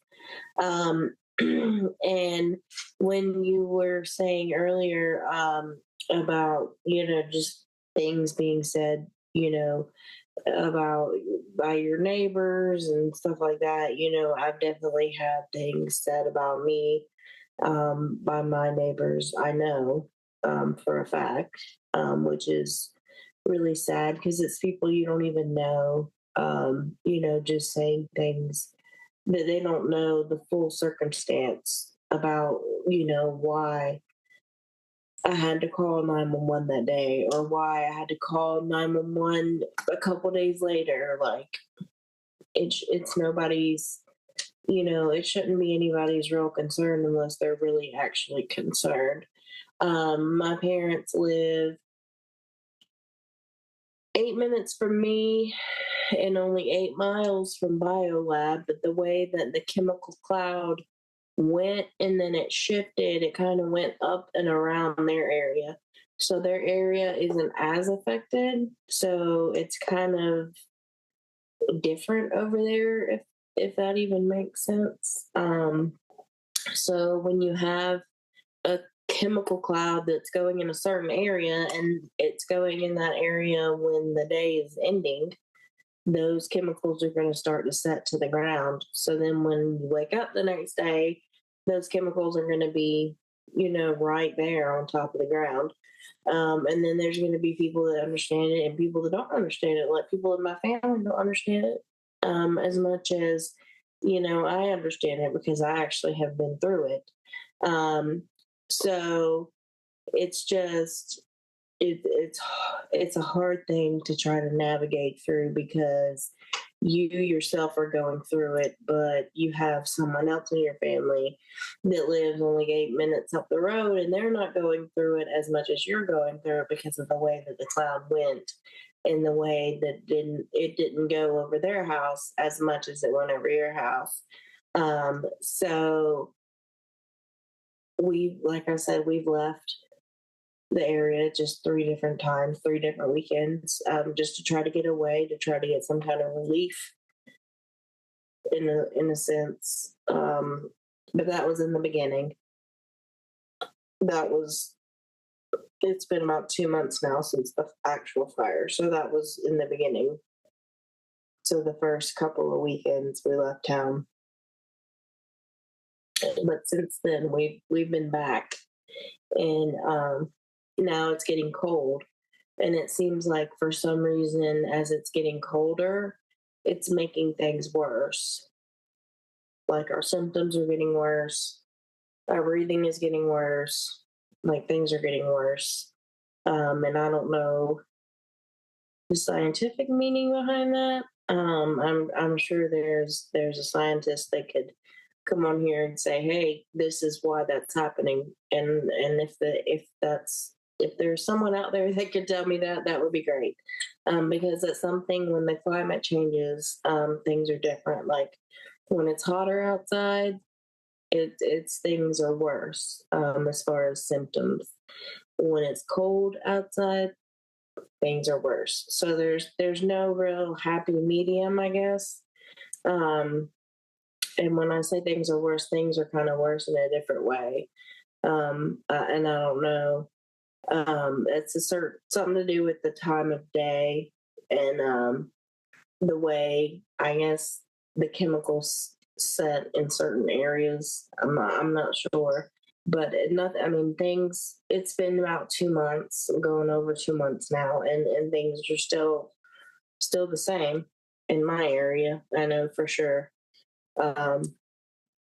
And when you were saying earlier, about, just things being said, about by your neighbors and stuff like that, I've definitely had things said about me, by my neighbors, I know, for a fact, which is really sad because it's people you don't even know, just saying things that they don't know the full circumstance about, why I had to call 911 that day or why I had to call 911 a couple days later. Like, it's nobody's, it shouldn't be anybody's real concern unless they're really actually concerned. My parents live 8 minutes from me and only 8 miles from BioLab, but the way that the chemical cloud went and then it shifted, it kind of went up and around their area. So their area isn't as affected. So it's kind of different over there, if that even makes sense. So when you have a chemical cloud that's going in a certain area and it's going in that area when the day is ending, those chemicals are going to start to set to the ground. So then when you wake up the next day, those chemicals are going to be, right there on top of the ground. And then there's going to be people that understand it and people that don't understand it. Like people in my family don't understand it, as much as, I understand it because I actually have been through it. So it's just, it's a hard thing to try to navigate through because you yourself are going through it, but you have someone else in your family that lives only 8 minutes up the road and they're not going through it as much as you're going through it because of the way that the cloud went and the way that it didn't go over their house as much as it went over your house. So like I said, we've left the area just 3 different times, 3 different weekends, just to try to get away, to try to get some kind of relief in a sense. But that was in the beginning. It's been about 2 months now since the actual fire. So that was in the beginning. So the first couple of weekends we left town. But since then we've been back, and now it's getting cold, and it seems like for some reason as it's getting colder, it's making things worse. Like our symptoms are getting worse, our breathing is getting worse, like things are getting worse. And I don't know the scientific meaning behind that. I'm sure there's a scientist that could come on here and say, hey, this is why that's happening, and if there's someone out there that could tell me that, that would be great. Because it's something, when the climate changes, things are different. Like when it's hotter outside, it's things are worse, as far as symptoms. When it's cold outside, things are worse. So there's no real happy medium, I guess. And when I say things are worse, things are kind of worse in a different way. And I don't know. It's something to do with the time of day, and the way, I guess, the chemicals set in certain areas. I'm not sure, but nothing. I mean, things. It's been about 2 months, going over 2 months now, and things are still the same in my area. I know for sure. Um,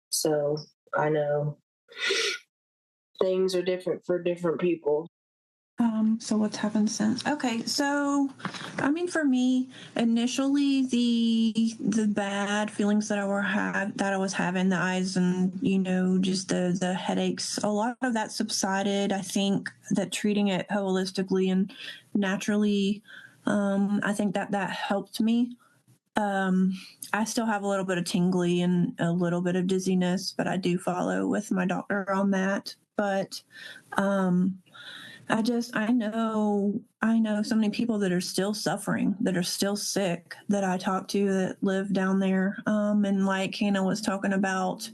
so I know things are different for different people. So what's happened since? Okay, so I mean, for me, initially the bad feelings that I was having, the eyes and just the headaches, a lot of that subsided. I think that treating it holistically and naturally, I think that helped me. I still have a little bit of tingly and a little bit of dizziness, but I do follow with my doctor on that. But I know so many people that are still suffering, that are still sick, that I talk to that live down there. And like Hannah was talking about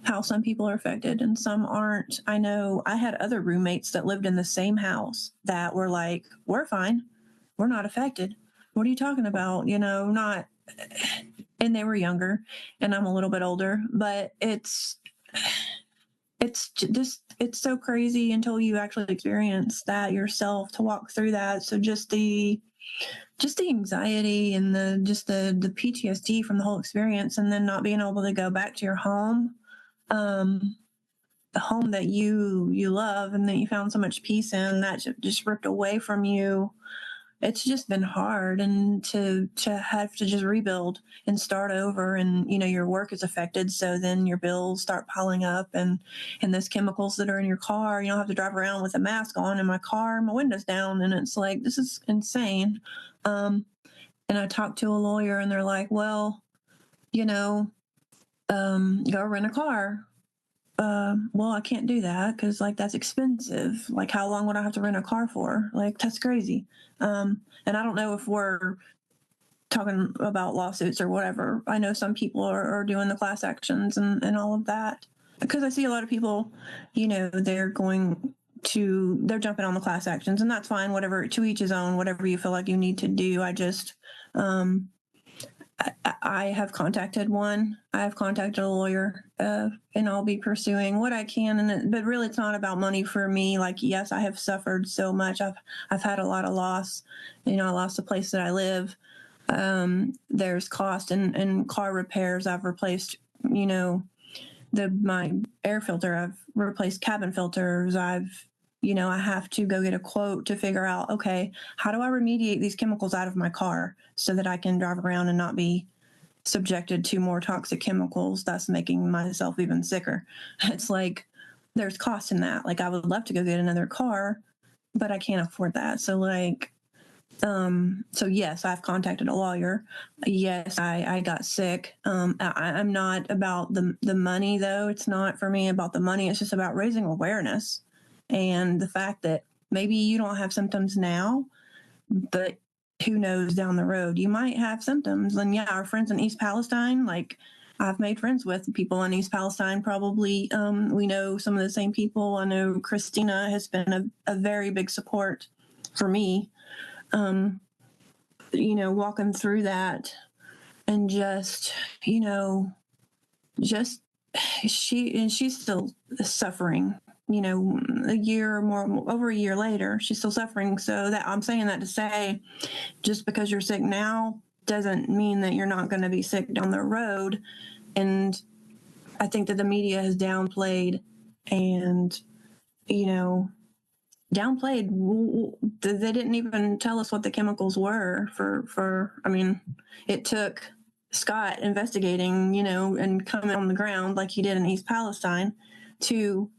how some people are affected and some aren't. I know I had other roommates that lived in the same house that were like, we're fine. We're not affected. What are you talking about? Not, and they were younger and I'm a little bit older, but it's so crazy until you actually experience that yourself, to walk through that. So just the anxiety and the PTSD from the whole experience, and then not being able to go back to your home, the home that you love and that you found so much peace in, that just ripped away from you. It's just been hard, and to have to just rebuild and start over, and your work is affected, so then your bills start piling up, and those chemicals that are in your car, you don't have to drive around with a mask on. In my car, my window's down, and it's like, this is insane. And I talked to a lawyer, and they're like, well, go rent a car. Well, I can't do that because that's expensive. Like, how long would I have to rent a car for? Like, that's crazy. And I don't know if we're talking about lawsuits or whatever. I know some people are doing the class actions and all of that, because I see a lot of people, they're jumping on the class actions, and that's fine. Whatever, to each his own, whatever you feel like you need to do. I just, I have contacted one. I have contacted a lawyer, and I'll be pursuing what I can. But really, it's not about money for me. Like, yes, I have suffered so much. I've had a lot of loss. I lost the place that I live. There's cost and car repairs. I've replaced, my air filter. I've replaced cabin filters. I have to go get a quote to figure out, okay, how do I remediate these chemicals out of my car so that I can drive around and not be subjected to more toxic chemicals, thus making myself even sicker. It's like, there's cost in that. Like, I would love to go get another car, but I can't afford that. So so yes, I've contacted a lawyer. Yes, I got sick. I'm not about the money, though. It's not for me about the money. It's just about raising awareness, and the fact that maybe you don't have symptoms now, but who knows, down the road you might have symptoms. And yeah, our friends in East Palestine, like, I've made friends with people in East Palestine. Probably we know some of the same people. I know Christina has been a very big support for me, walking through that, and just she's still suffering, a year or more, over a year later, she's still suffering. So that, I'm saying that to say, just because you're sick now doesn't mean that you're not going to be sick down the road. And I think that the media has downplayed and, downplayed. They didn't even tell us what the chemicals were I mean, it took Scott investigating, and coming on the ground like he did in East Palestine to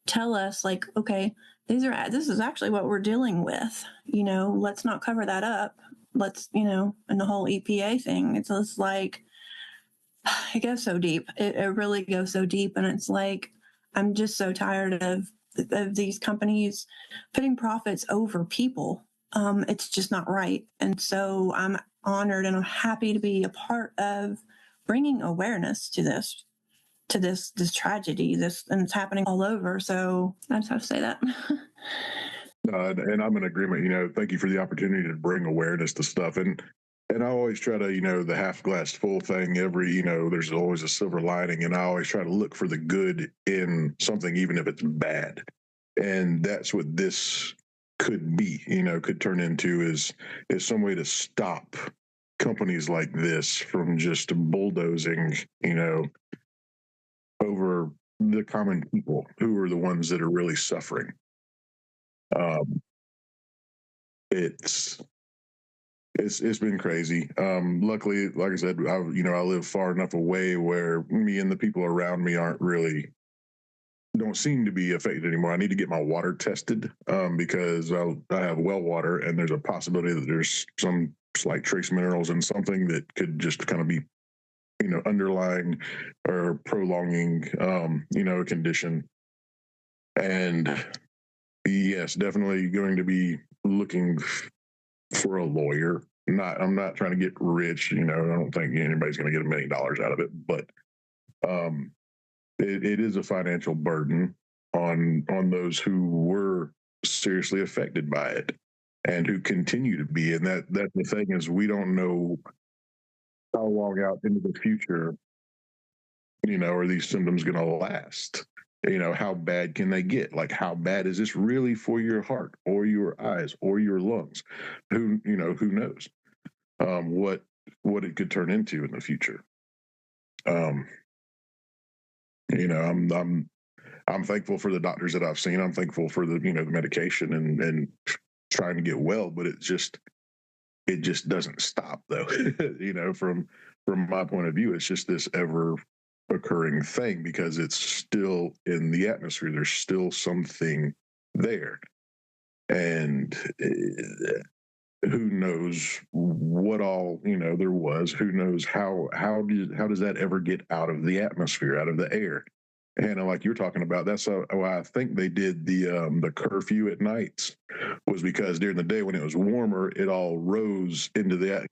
tell us, like, okay, this is actually what we're dealing with. Let's not cover that up. Let's, and the whole EPA thing. It's just like, it goes so deep. It really goes so deep. And it's like, I'm just so tired of these companies putting profits over people. It's just not right. And so I'm honored and I'm happy to be a part of bringing awareness to this tragedy, and it's happening all over. So I just have to say that. And I'm in agreement. Thank you for the opportunity to bring awareness to stuff. And I always try to, the half glass full thing. There's always a silver lining, and I always try to look for the good in something, even if it's bad. And that's what this could be. Could turn into is some way to stop companies like this from just bulldozing, over the common people who are the ones that are really suffering. It's been crazy. Luckily, like I said, I live far enough away where me and the people around me don't seem to be affected anymore. I need to get my water tested because I have well water, and there's a possibility that there's some slight trace minerals in something that could just kind of be, underlying or prolonging, a condition. And yes, definitely going to be looking for a lawyer. I'm not trying to get rich. I don't think anybody's going to get $1 million out of it, but it is a financial burden on those who were seriously affected by it and who continue to be. And that's the thing, is we don't know how long out into the future, are these symptoms going to last? How bad can they get? Like, how bad is this really for your heart or your eyes or your lungs? Who knows what it could turn into in the future. I'm thankful for the doctors that I've seen. I'm thankful for the medication and trying to get well, but it just doesn't stop, though. From my point of view, it's just this ever occurring thing, because it's still in the atmosphere. There's still something there, and who knows what all there was. Who knows how does that ever get out of the atmosphere, out of the air? Hannah, like you're talking about, that's why I think they did the curfew at nights, was because during the day when it was warmer, it all rose into the,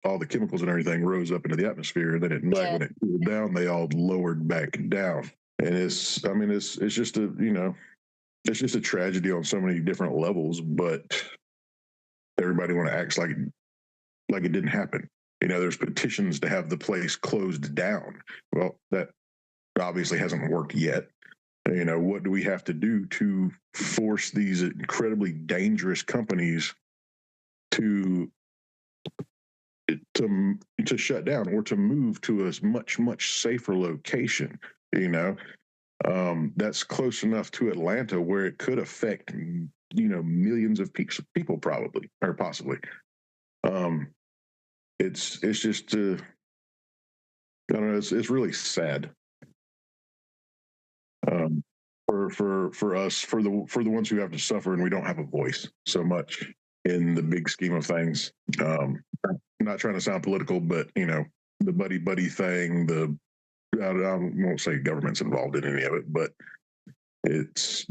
all the chemicals and everything rose up into the atmosphere. And then at night, when it cooled down, they all lowered back down. And it's just it's just a tragedy on so many different levels, but everybody want to act like it didn't happen. There's petitions to have the place closed down. Well, that obviously hasn't worked yet. What do we have to do to force these incredibly dangerous companies to shut down, or to move to a much safer location? That's close enough to Atlanta where it could affect millions of people, probably, or possibly. It's just I don't know. It's really sad. For us, for the ones who have to suffer, and we don't have a voice so much in the big scheme of things. I'm not trying to sound political, but the buddy thing, I won't say government's involved in any of it, but it's,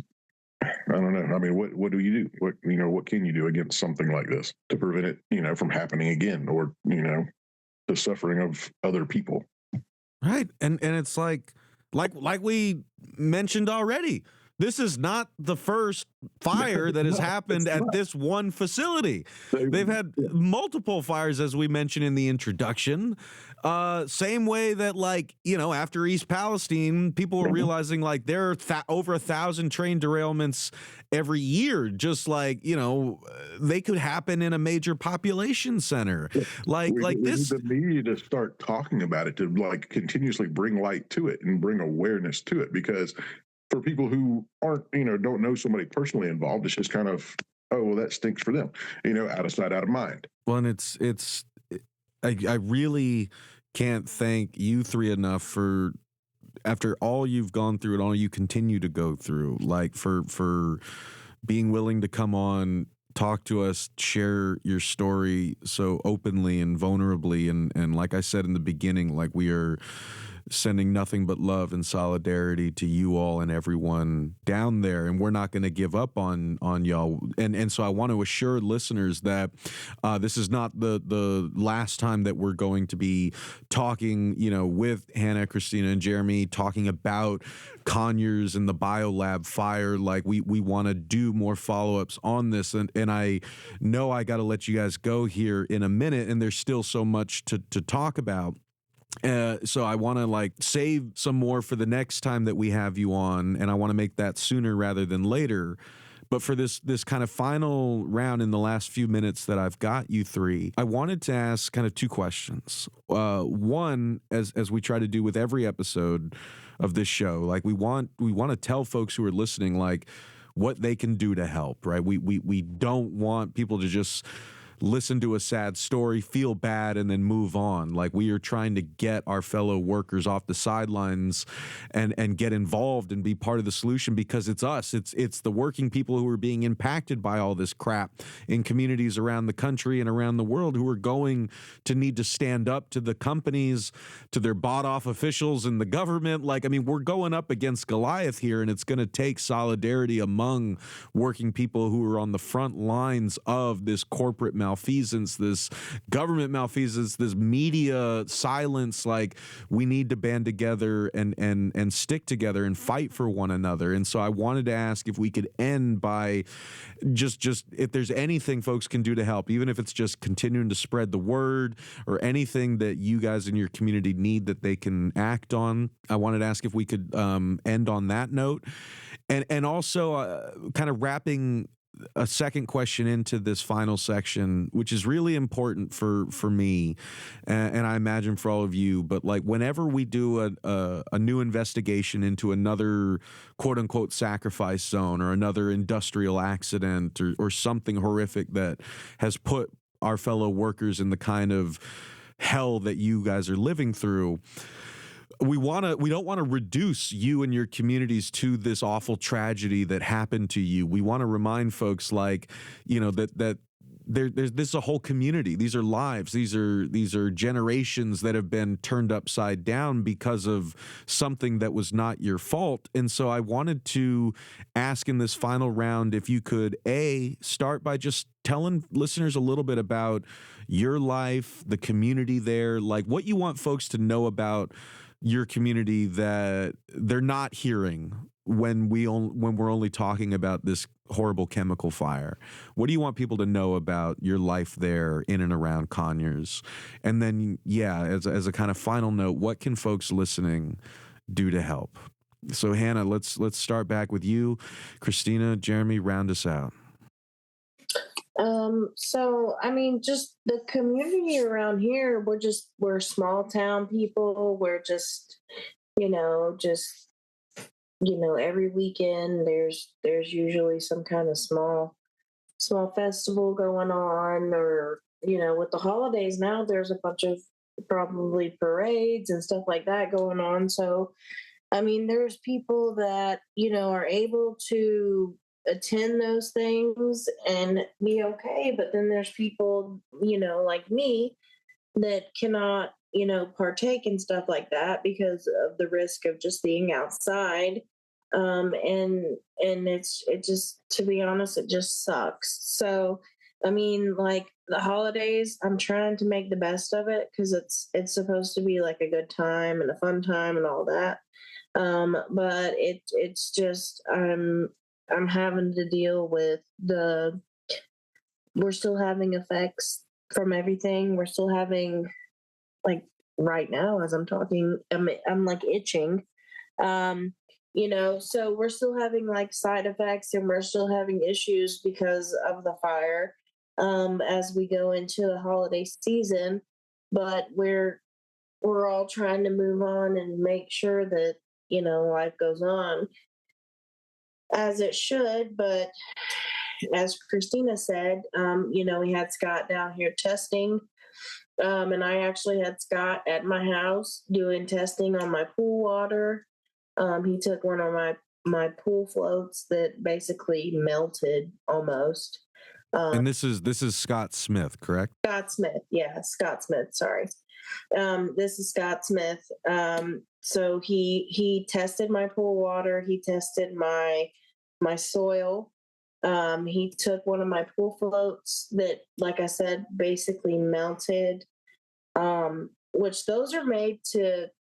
I don't know. I mean, what do you do? What can you do against something like this to prevent it, from happening again, or the suffering of other people? Right, and it's like we mentioned already, this is not the first fire that has happened at this one facility. They've had multiple fires, as we mentioned in the introduction. Same way that, after East Palestine, people were realizing there are over 1,000 train derailments every year, just they could happen in a major population center. We need the media to start talking about it, to continuously bring light to it and bring awareness to it, because for people who aren't, don't know somebody personally involved, it's just kind of, oh, well, that stinks for them, out of sight, out of mind. Well, and I really can't thank you three enough for, after all you've gone through and all you continue to go through, like for being willing to come on, talk to us, share your story so openly and vulnerably. And like I said in the beginning, like, we are sending nothing but love and solidarity to you all and everyone down there, and we're not going to give up on y'all. And so I want to assure listeners that this is not the last time that we're going to be talking, with Hannah, Christina, and Jeramie, talking about Conyers and the BioLab fire. Like, we want to do more follow-ups on this, and I know I got to let you guys go here in a minute, and there's still so much to talk about. So I want to save some more for the next time that we have you on, and I want to make that sooner rather than later. But for this kind of final round, in the last few minutes that I've got you three, I wanted to ask kind of two questions. One, as we try to do with every episode of this show, like, we want to tell folks who are listening, like, what they can do to help, right? We don't want people to just listen to a sad story, feel bad, and then move on. Like, we are trying to get our fellow workers off the sidelines and get involved and be part of the solution, because it's us. It's the working people who are being impacted by all this crap in communities around the country and around the world, who are going to need to stand up to the companies, to their bought-off officials and the government. Like, I mean, we're going up against Goliath here, and it's going to take solidarity among working people who are on the front lines of this corporate malfeasance, this government malfeasance, this media silence. Like, we need to band together and stick together and fight for one another. And so I wanted to ask if we could end by just if there's anything folks can do to help, even if it's just continuing to spread the word, or anything that you guys in your community need that they can act on. I wanted to ask if we could end on that note, and also kind of wrapping a second question into this final section, which is really important for me, and I imagine for all of you. But like, whenever we do a new investigation into another quote unquote sacrifice zone, or another industrial accident, or something horrific that has put our fellow workers in the kind of hell that you guys are living through, we don't want to reduce you and your communities to this awful tragedy that happened to you. We want to remind folks, like, that this is a whole community. These are lives. These are generations that have been turned upside down because of something that was not your fault. And so I wanted to ask in this final round if you could start by just telling listeners a little bit about your life, the community there, like what you want folks to know about your community that they're not hearing when we're only talking about this horrible chemical fire. What do you want people to know about your life there in and around Conyers? And then, as a kind of final note, what can folks listening do to help? So Hannah, let's start back with you. Christina, Jeramie, round us out. So I mean, just the community around here, we're small town people. We're every weekend there's usually some kind of small festival going on, or with the holidays now, there's a bunch of probably parades and stuff like that going on. So I mean, there's people that are able to attend those things and be okay, but then there's people like me that cannot partake in stuff like that because of the risk of just being outside. And it just, to be honest, it just sucks. So I mean, like, the holidays, I'm trying to make the best of it, because it's supposed to be like a good time and a fun time and all that. But it's just I'm having to deal with we're still having effects from everything. We're still having, like, right now as I'm talking, I'm like itching. So we're still having like side effects, and we're still having issues because of the fire as we go into the holiday season. But we're all trying to move on and make sure that life goes on. as it should. But as Christina said, we had Scott down here testing. And I actually had Scott at my house doing testing on my pool water. He took one of my pool floats that basically melted almost. And this is Scott Smith, correct? Scott Smith, yeah, Scott Smith. Sorry, this is Scott Smith. So he tested my pool water. He tested my soil. He took one of my pool floats that, like I said, basically melted. Which those are made to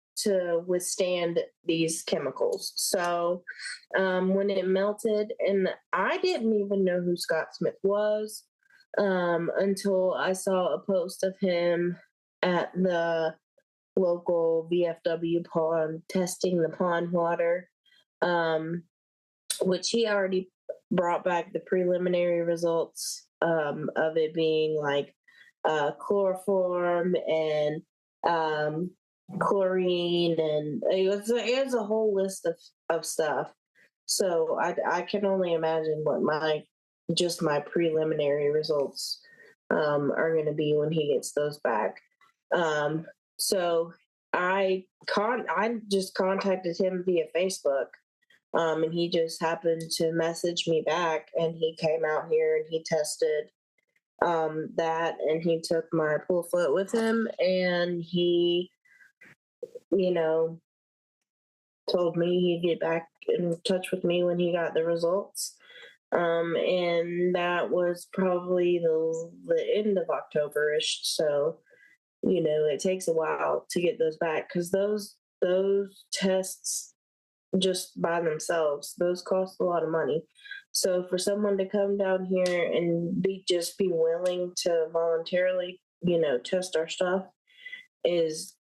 withstand these chemicals. So when it melted, and I didn't even know who Scott Smith was until I saw a post of him at the local VFW pond testing the pond water, which he already brought back the preliminary results of it being like chloroform and chlorine, and it was a whole list of stuff. So I can only imagine what my preliminary results are going to be when he gets those back. So I just contacted him via Facebook, and he just happened to message me back, and he came out here and he tested that, and he took my pool float with him, and he, told me he'd get back in touch with me when he got the results. And that was probably the end of October-ish. So, it takes a while to get those back, because those tests just by themselves, those cost a lot of money. So for someone to come down here and be willing to voluntarily, test our stuff is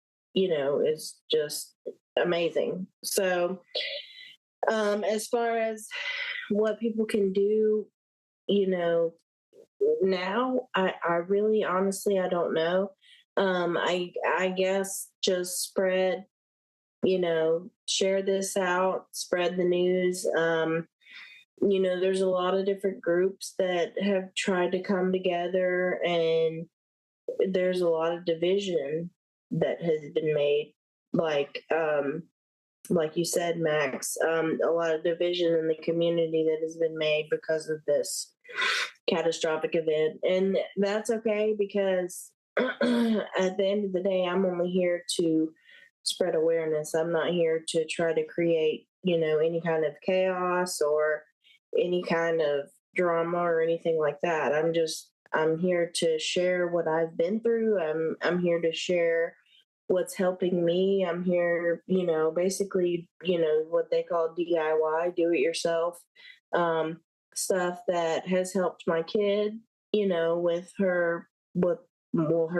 just amazing. So as far as what people can do, now, I really honestly, I don't know. I guess just spread, share this out, spread the news. There's a lot of different groups that have tried to come together, and there's a lot of division that has been made. Like you said, Max, a lot of division in the community that has been made because of this catastrophic event. And that's okay, because at the end of the day, I'm only here to spread awareness. I'm not here to try to create, any kind of chaos or any kind of drama or anything like that. I'm here to share what I've been through. I'm here to share what's helping me. I'm here, basically, what they call DIY, do it yourself, stuff that has helped my kid, with her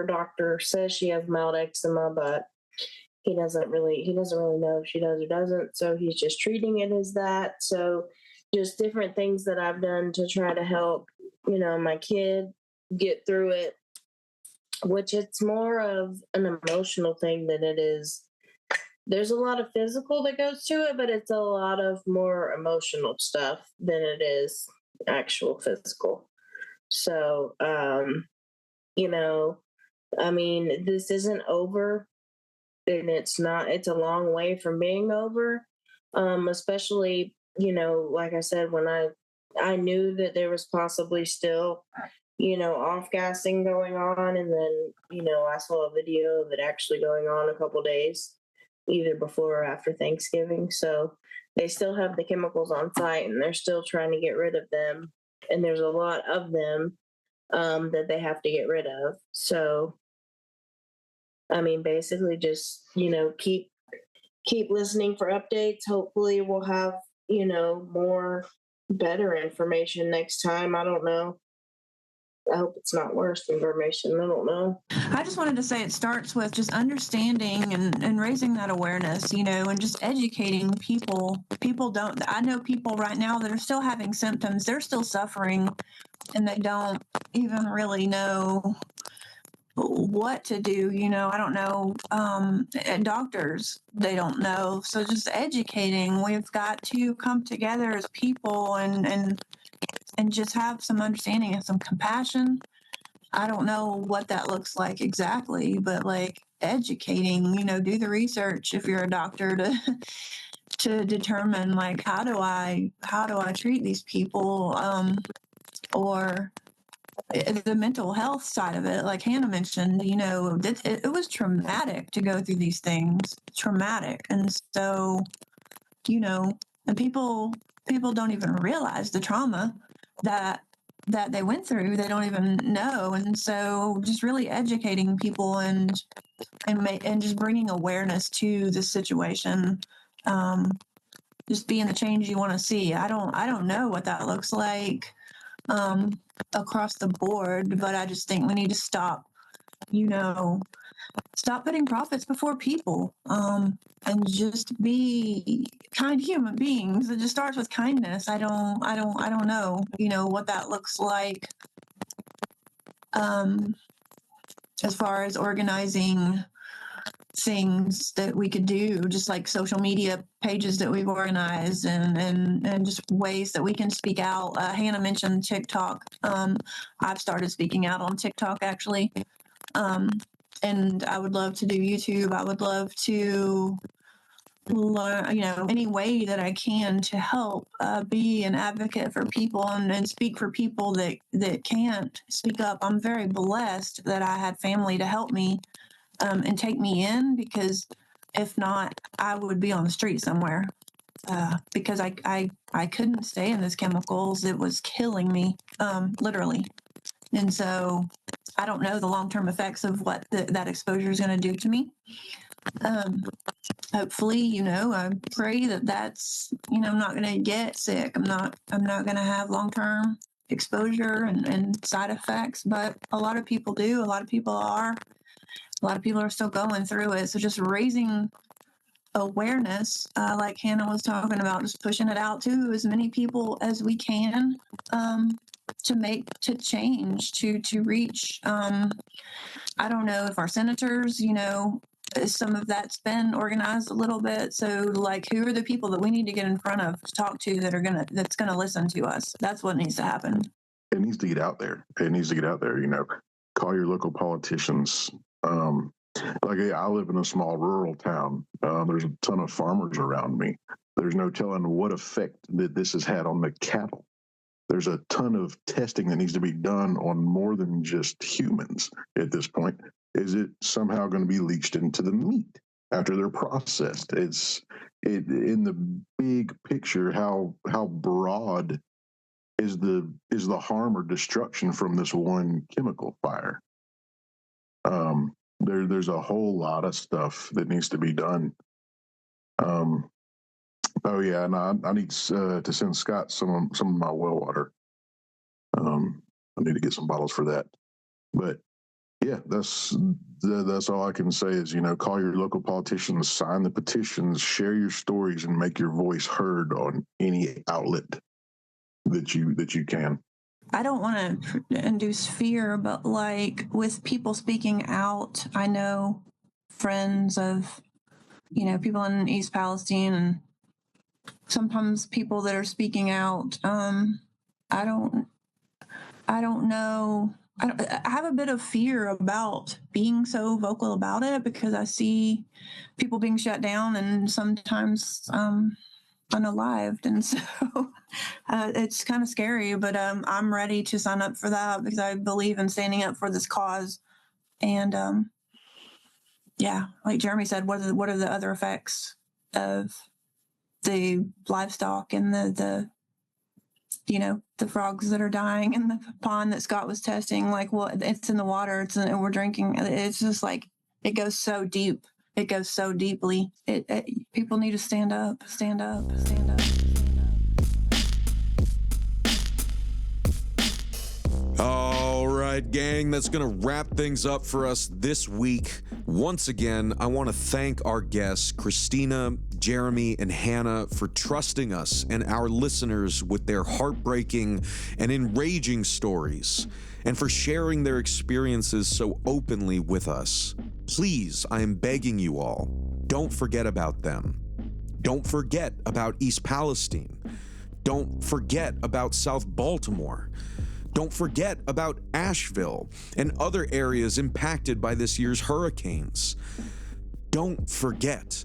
doctor says she has mild eczema, but he doesn't really know if she does or doesn't. So he's just treating it as that. So just different things that I've done to try to help, my kid get through it, which it's more of an emotional thing than it is. There's a lot of physical that goes to it, but it's a lot of more emotional stuff than it is actual physical. So, this isn't over, and it's a long way from being over. Especially, like I said, when I knew that there was possibly still, off-gassing going on, and then, I saw a video of it actually going on a couple days, either before or after Thanksgiving. So they still have the chemicals on site, and they're still trying to get rid of them. And there's a lot of them that they have to get rid of. So, basically just, keep listening for updates. Hopefully we'll have, more better information next time. I don't know. I hope it's not worse information. I don't know. I just wanted to say it starts with just understanding and raising that awareness, and just educating people. I know people right now that are still having symptoms. They're still suffering, and they don't even really know what to do. I don't know. And doctors, they don't know. So just educating. We've got to come together as people and just have some understanding and some compassion. I don't know what that looks like exactly, but like educating, do the research if you're a doctor to determine like how do I treat these people, or the mental health side of it, like Hannah mentioned, it was traumatic to go through these things, traumatic. And so, and people don't even realize the trauma that they went through. They don't even know. And so just really educating people and just bringing awareness to the situation, just being the change you want to see. I don't know what that looks like across the board, but I just think we need to stop putting profits before people, and just be kind human beings. It just starts with kindness. I don't know, what that looks like, as far as organizing things that we could do, just like social media pages that we've organized, and just ways that we can speak out. Hannah mentioned TikTok. I've started speaking out on TikTok, actually. And I would love to do YouTube. I would love to learn, any way that I can to help be an advocate for people and speak for people that can't speak up. I'm very blessed that I had family to help me and take me in, because if not, I would be on the street somewhere, because I couldn't stay in those chemicals. It was killing me, literally. And so I don't know the long-term effects of what that exposure is going to do to me. Hopefully, I pray that's, I'm not going to get sick. I'm not going to have long-term exposure and side effects, but a lot of people do. A lot of people are still going through it. So just raising awareness, like Hannah was talking about, just pushing it out to as many people as we can, to change, to reach. I don't know if our senators, some of that's been organized a little bit. So like, who are the people that we need to get in front of to talk to that's gonna listen to us? That's what needs to happen. It needs to get out there. Call your local politicians. I live in a small rural town. There's a ton of farmers around me. There's no telling what effect that this has had on the cattle. There's a ton of testing that needs to be done on more than just humans at this point. Is it somehow going to be leached into the meat after they're processed? In the big picture, how broad is the harm or destruction from this one chemical fire? There's a whole lot of stuff that needs to be done. Oh yeah, and I need to send Scott some of my well water. I need to get some bottles for that. But yeah, that's all I can say is, call your local politicians, sign the petitions, share your stories, and make your voice heard on any outlet that you can. I don't want to induce fear, but like with people speaking out, I know friends of, people in East Palestine, and sometimes people that are speaking out. I don't know. I have a bit of fear about being so vocal about it, because I see people being shut down and sometimes unalived, and so it's kind of scary. But I'm ready to sign up for that, because I believe in standing up for this cause. And yeah, like Jeramie said, what are the other effects of the livestock and the frogs that are dying in the pond that Scott was testing? Like, well, it's in the water, and we're drinking. It's just like, it goes so deep. It goes so deeply. People need to stand up. All right, right, gang, that's going to wrap things up for us this week. Once again, I want to thank our guests, Christina, Jeramie, and Hannah, for trusting us and our listeners with their heartbreaking and enraging stories, and for sharing their experiences so openly with us. Please, I am begging you all, don't forget about them. Don't forget about East Palestine. Don't forget about South Baltimore. Don't forget about Asheville and other areas impacted by this year's hurricanes. Don't forget.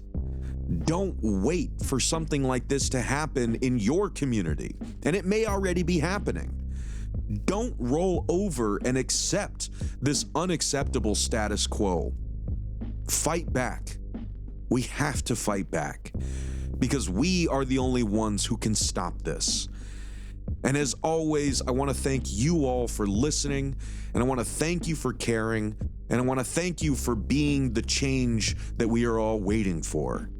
Don't wait for something like this to happen in your community, and it may already be happening. Don't roll over and accept this unacceptable status quo. Fight back. We have to fight back, because we are the only ones who can stop this. And as always, I want to thank you all for listening, and I want to thank you for caring, and I want to thank you for being the change that we are all waiting for.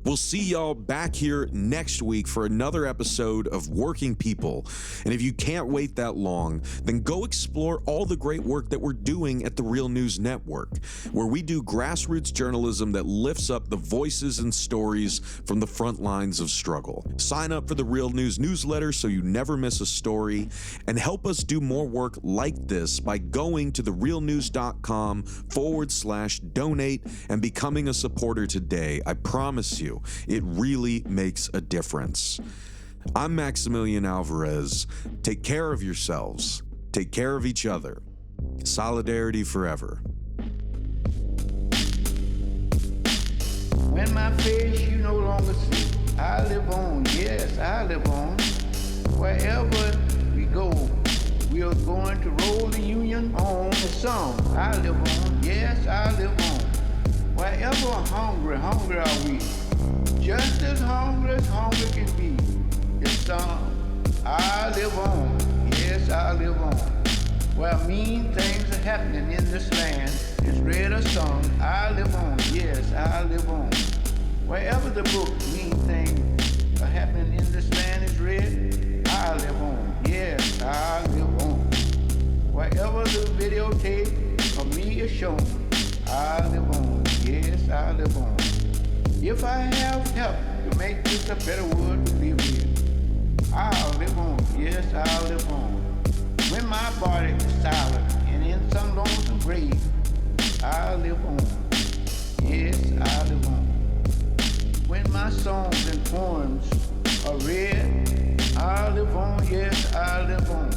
We'll see y'all back here next week for another episode of Working People. And if you can't wait that long, then go explore all the great work that we're doing at the Real News Network, where we do grassroots journalism that lifts up the voices and stories from the front lines of struggle. Sign up for the Real News newsletter so you never miss a story, and help us do more work like this by going to therealnews.com/donate and becoming a supporter today. I promise you, it really makes a difference. I'm Maximilian Alvarez. Take care of yourselves. Take care of each other. Solidarity forever. When my face you no longer see, I live on, yes, I live on. Wherever we go, we are going to roll the Union on the song. I live on, yes, I live on. Wherever hungry are we. Just as hungry can be. This song, I live on, yes, I live on. Where mean things are happening in this land, it's read a song, I live on, yes, I live on. Wherever the book mean things are happening in this land is read, I live on, yes, I live on. Wherever the videotape of me is shown, I live on, yes, I live on. If I have help to make this a better world to live in, I'll live on, yes, I'll live on. When my body is silent and in some lonesome grave, I'll live on, yes, I'll live on. When my songs and poems are read, I'll live on, yes, I'll live on.